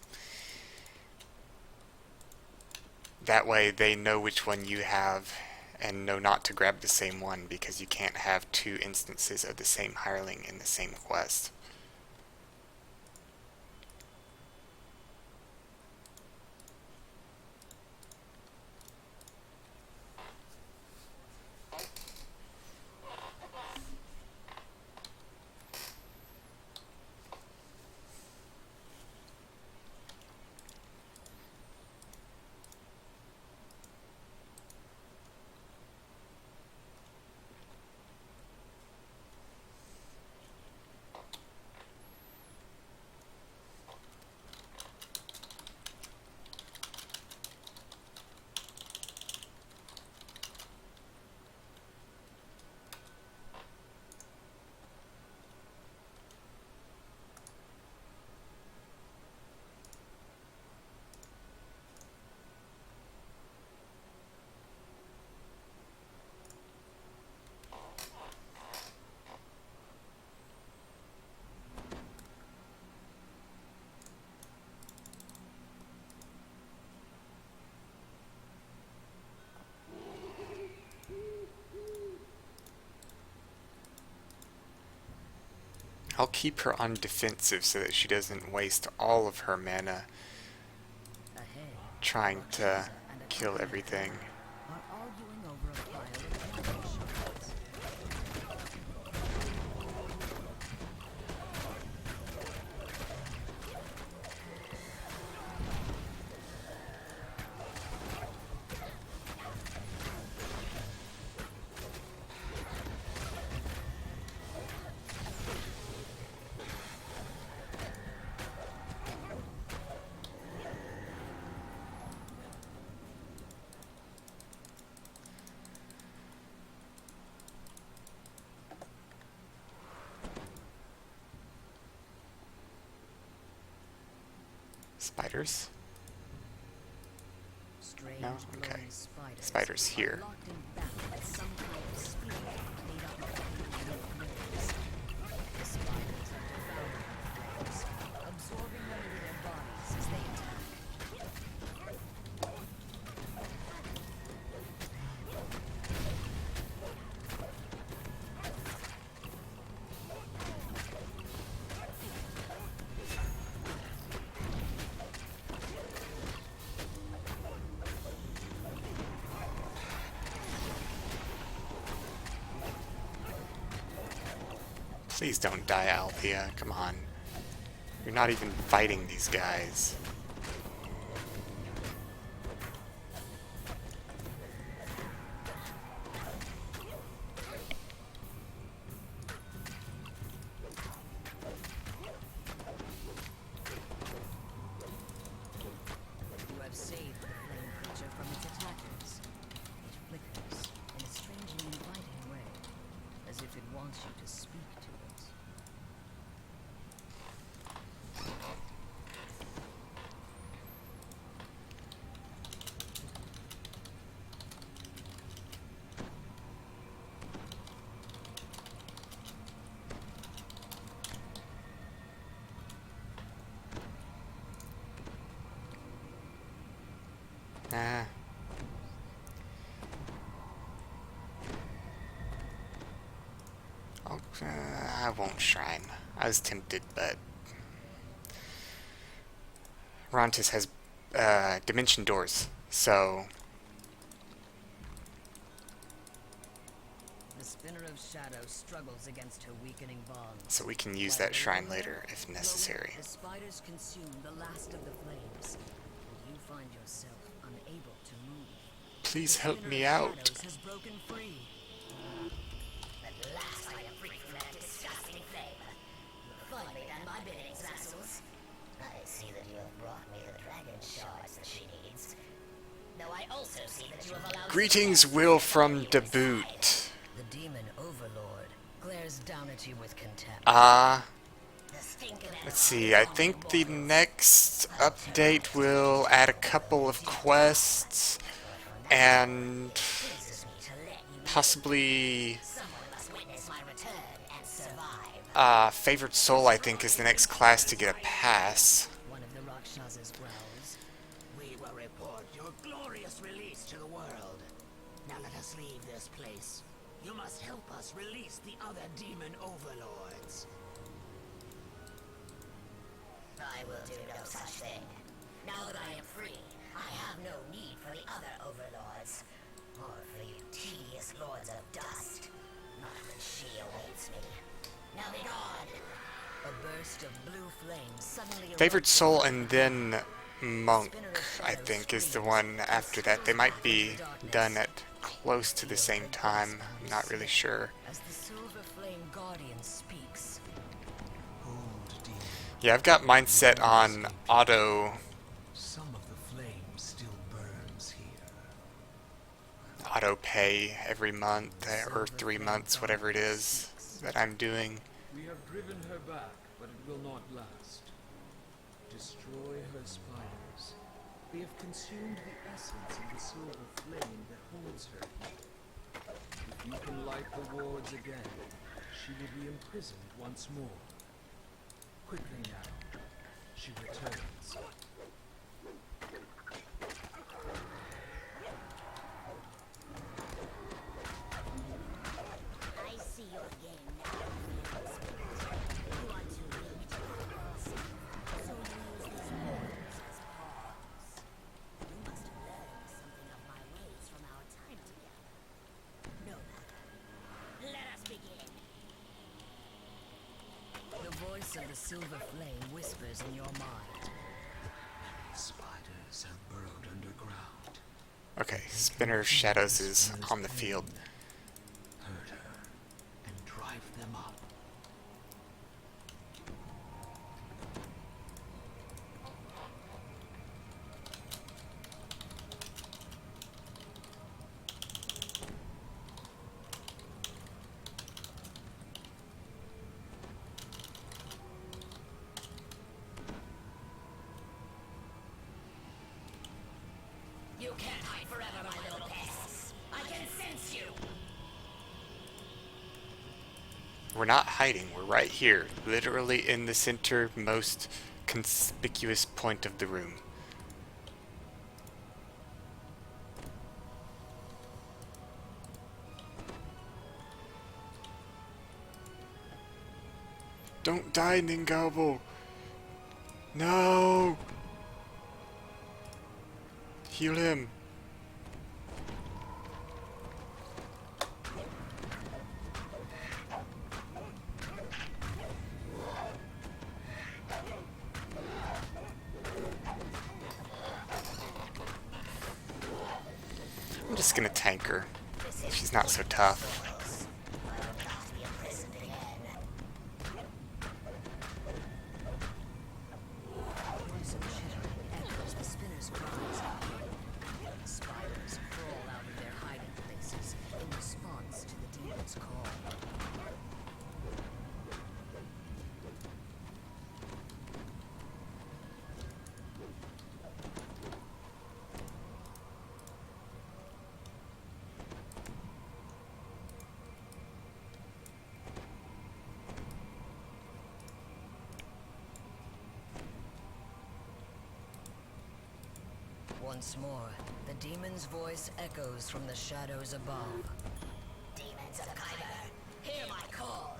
That way they know which one you have and know not to grab the same one, because you can't have two instances of the same hireling in the same quest. I'll keep her on defensive so that she doesn't waste all of her mana Ahead, trying to Rakshasa and a kill Kali everything. are arguing over a pile of magic shards. Spiders? Strange No? glowing Okay. spiders Spiders are here. locked in battle with some kind of spirit made up of living livings. The spiders are devouring the flames, absorbing them into their bodies as they attack. Please don't die, Althea. Come on. You're not even fighting these guys. You have saved the flame creature from its attackers. It flickers in a strangely inviting way, as if it wants you to speak to it. Ah. Oh, I won't shrine. I was tempted, but Rontis has dimension doors, so The spinner of shadow struggles against her weakening bonds. we can use While that shrine below later her, if glowing, necessary. The spiders consume the last of the flames, and you find yourself unable to move. Please The help spinner me of out. shadows has broken free. At last I am free from that disgusting flame. You have finally done my bidding, vassals. I see that you have brought me the dragon shards that she needs. Though I also see that you have allowed... Greetings, Will from Deboot. The demon overlord glares down at you with contempt. Ah, The stink of let's see. I think the next update will add a couple of quests and pleases me to let you know. possibly Someone must witness my return and survive. Favored Soul, I think, is the next class to get a pass. One of the Rakshasas growls. We will report your glorious release to the world. Now let us leave this place. You must help us release the other demon overlords. I will do no such thing. Now that I am free, I have no need for the other overlords. Or for you tedious lords of dust. Not when she awaits me. Now be gone! A burst of blue flame suddenly Favored erupts Soul above and you. then Monk, I think, is the one after that. They might be done at close to the same time. I'm not really sure. As the silver flame guardian speaks. Yeah, I've got mine set on auto Some of the flame still burns here. pay every month or 3 months, whatever it is that I'm doing. We have driven her back, but it will not last. Destroy her spiders. They have consumed the essence of the silver flame that holds her here. If you can light the wards again, she will be imprisoned once more. Quickly now. She returns. I see your game now. You essence of the silver flame whispers in your mind. Spiders have burrowed underground. Okay, Spinner of Shadows is on the field. Hurt her and drive them up. You can't hide forever, my little pests. I can sense you. We're not hiding, we're right here, literally in the center, most conspicuous point of the room. Don't die, Ningabo! No! Heal him! I'm just gonna tank her. She's not so tough. Noise and chittering echoes the spinner's cries. Spiders crawl out of their hiding places in response to the demon's call. Once more, the demon's voice echoes from the shadows above. Demons of Kyber, hear my call.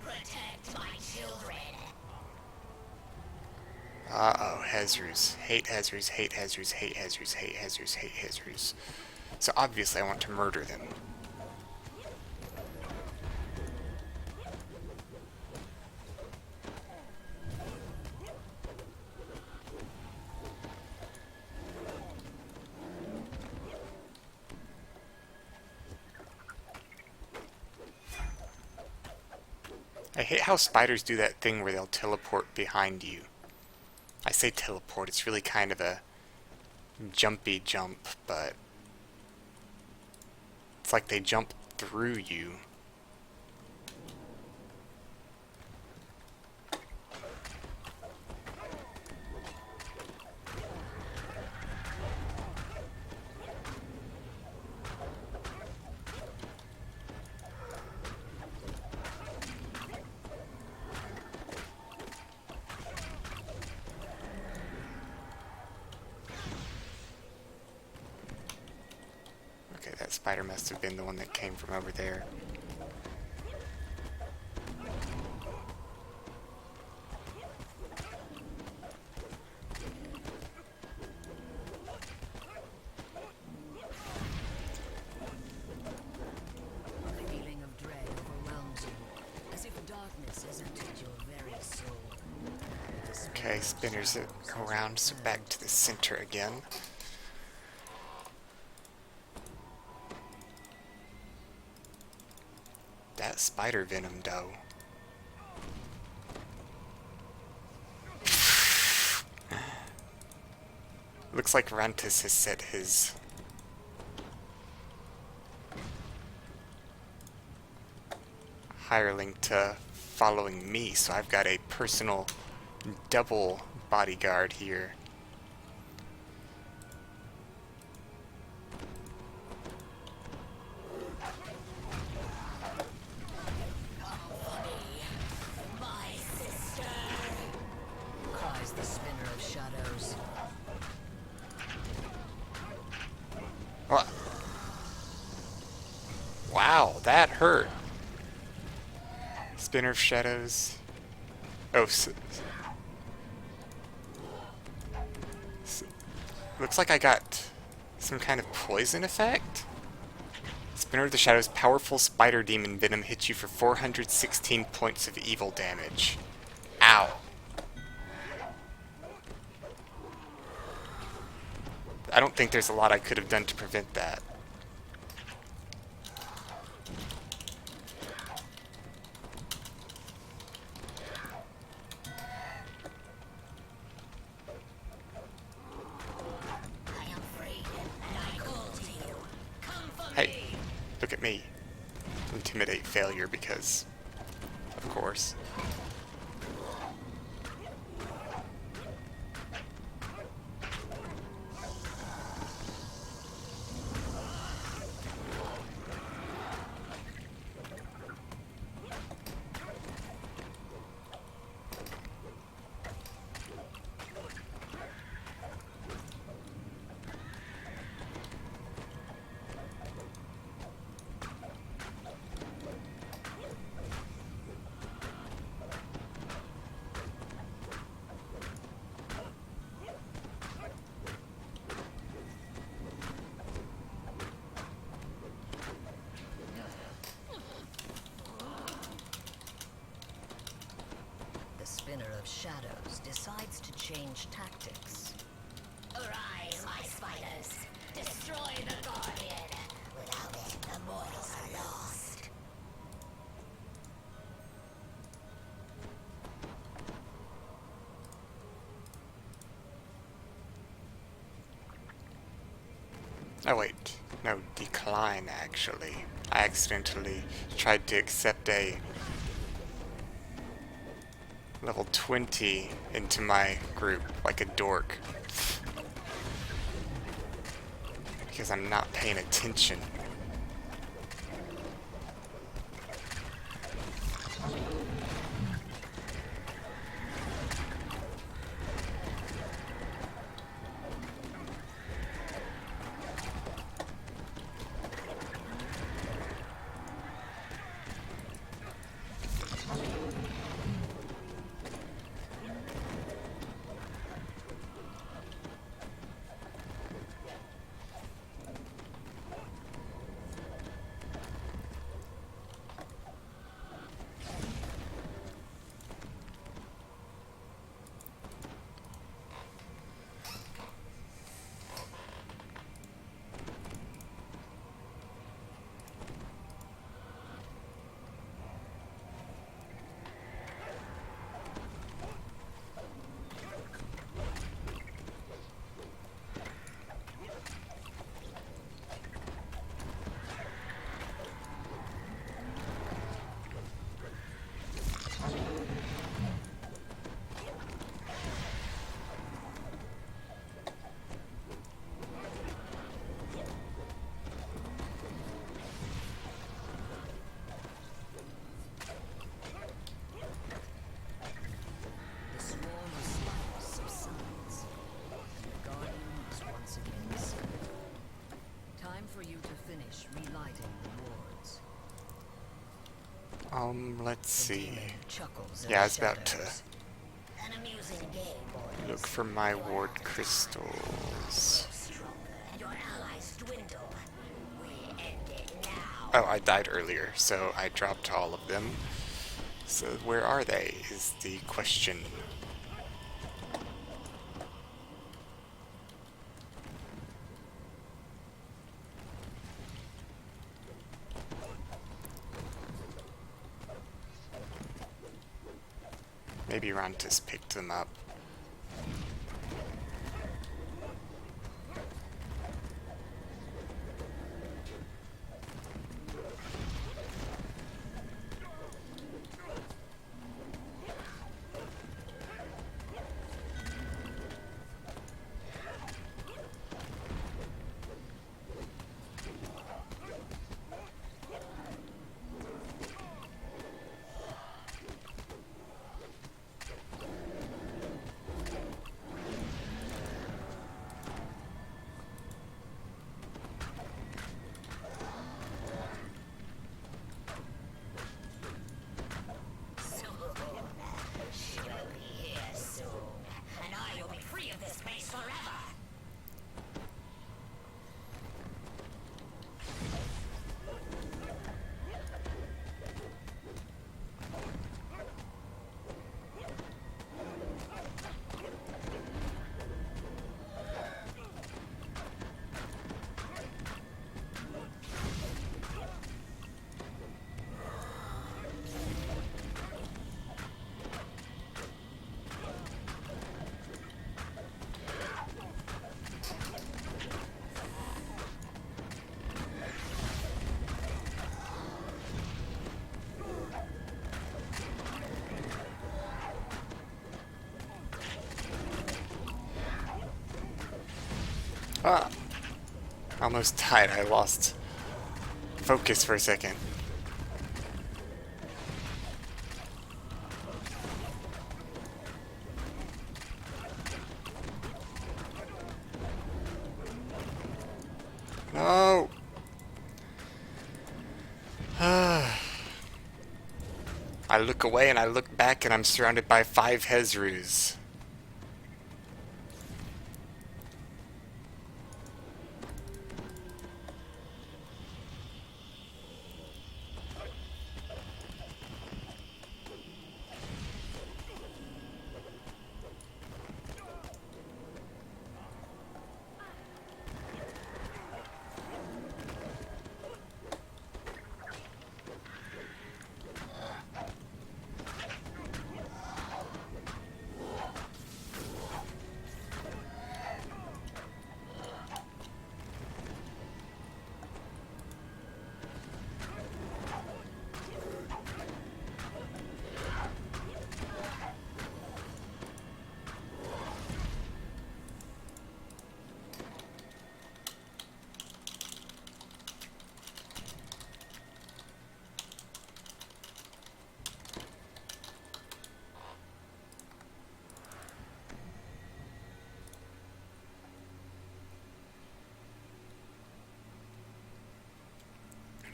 Protect my children. Uh-oh, Hezrus. Hate Hezrus, hate Hezrus, hate Hezrus, hate Hezrus, hate Hezrus. So obviously I want to murder them. I hate how spiders do that thing where they'll teleport behind you. I say teleport, it's really kind of a jumpy jump, but it's like they jump through you. Okay, that spider must have been the one that came from over there. A feeling of dread overwhelms you, as if darkness has entered your very soul. Okay, spinners it around, so back to the center again. That spider venom, though. Looks like Rantis has set his hireling to following me, so I've got a personal double bodyguard here. My sister. Cries the spinner of shadows. What? Wow, that hurt. Spinner of Shadows. Oh, looks like I got some kind of poison effect? Spinner of the Shadows, powerful spider demon venom hits you for 416 points of evil damage. Ow. Ow. I don't think there's a lot I could have done to prevent that. I am free, and I call to you. Come for Hey, me. look at me. Intimidate failure because, of course. The Spinner of Shadows decides to change tactics. Arise, my spiders! Destroy the Guardian! Without it, the mortals are lost. Oh wait, no, decline actually. I accidentally tried to accept a level 20 into my group like a dork. Because I'm not paying attention. The swarm of spiders subsides, and the Guardian is once again seen. Time for you to finish relighting the wards. Let's The see. demon chuckles in Yeah, I the was about to shadows. An amusing game, boys. look for my ward crystals. Stronger, and your allies dwindle. We end it now. Oh, I died earlier, so I dropped all of them. So where are they, is the question. Maybe Rontus picked them up. Ah! I almost died. I lost focus for a second. No! I look away and I look back and I'm surrounded by 5 Hezrus.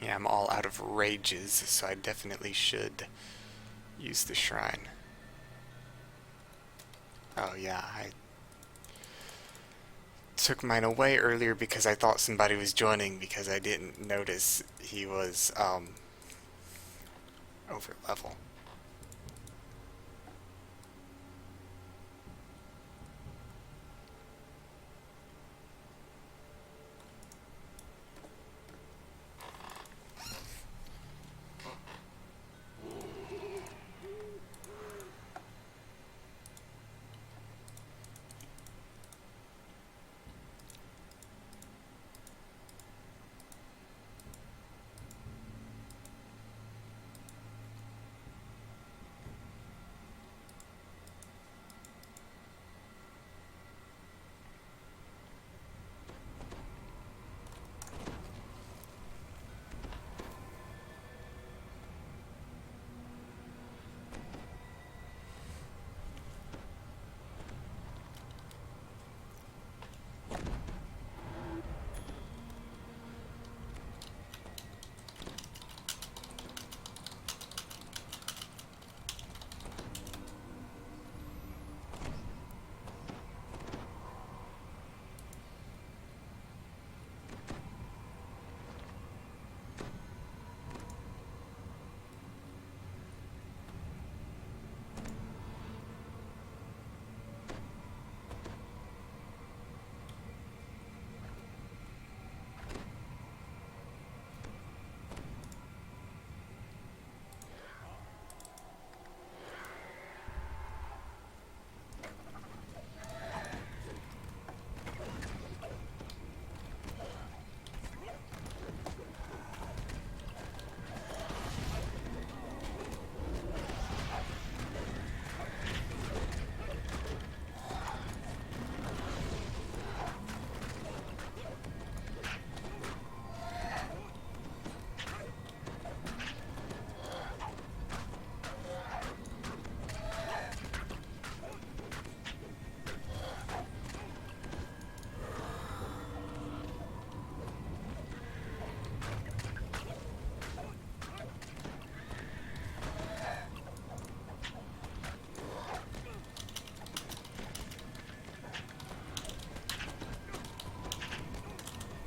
Yeah, I'm all out of rages, so I definitely should use the shrine. Oh yeah, I took mine away earlier because I thought somebody was joining because I didn't notice he was over level.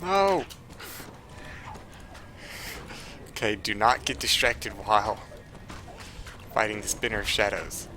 No! Okay, do not get distracted while fighting the Spinner of Shadows.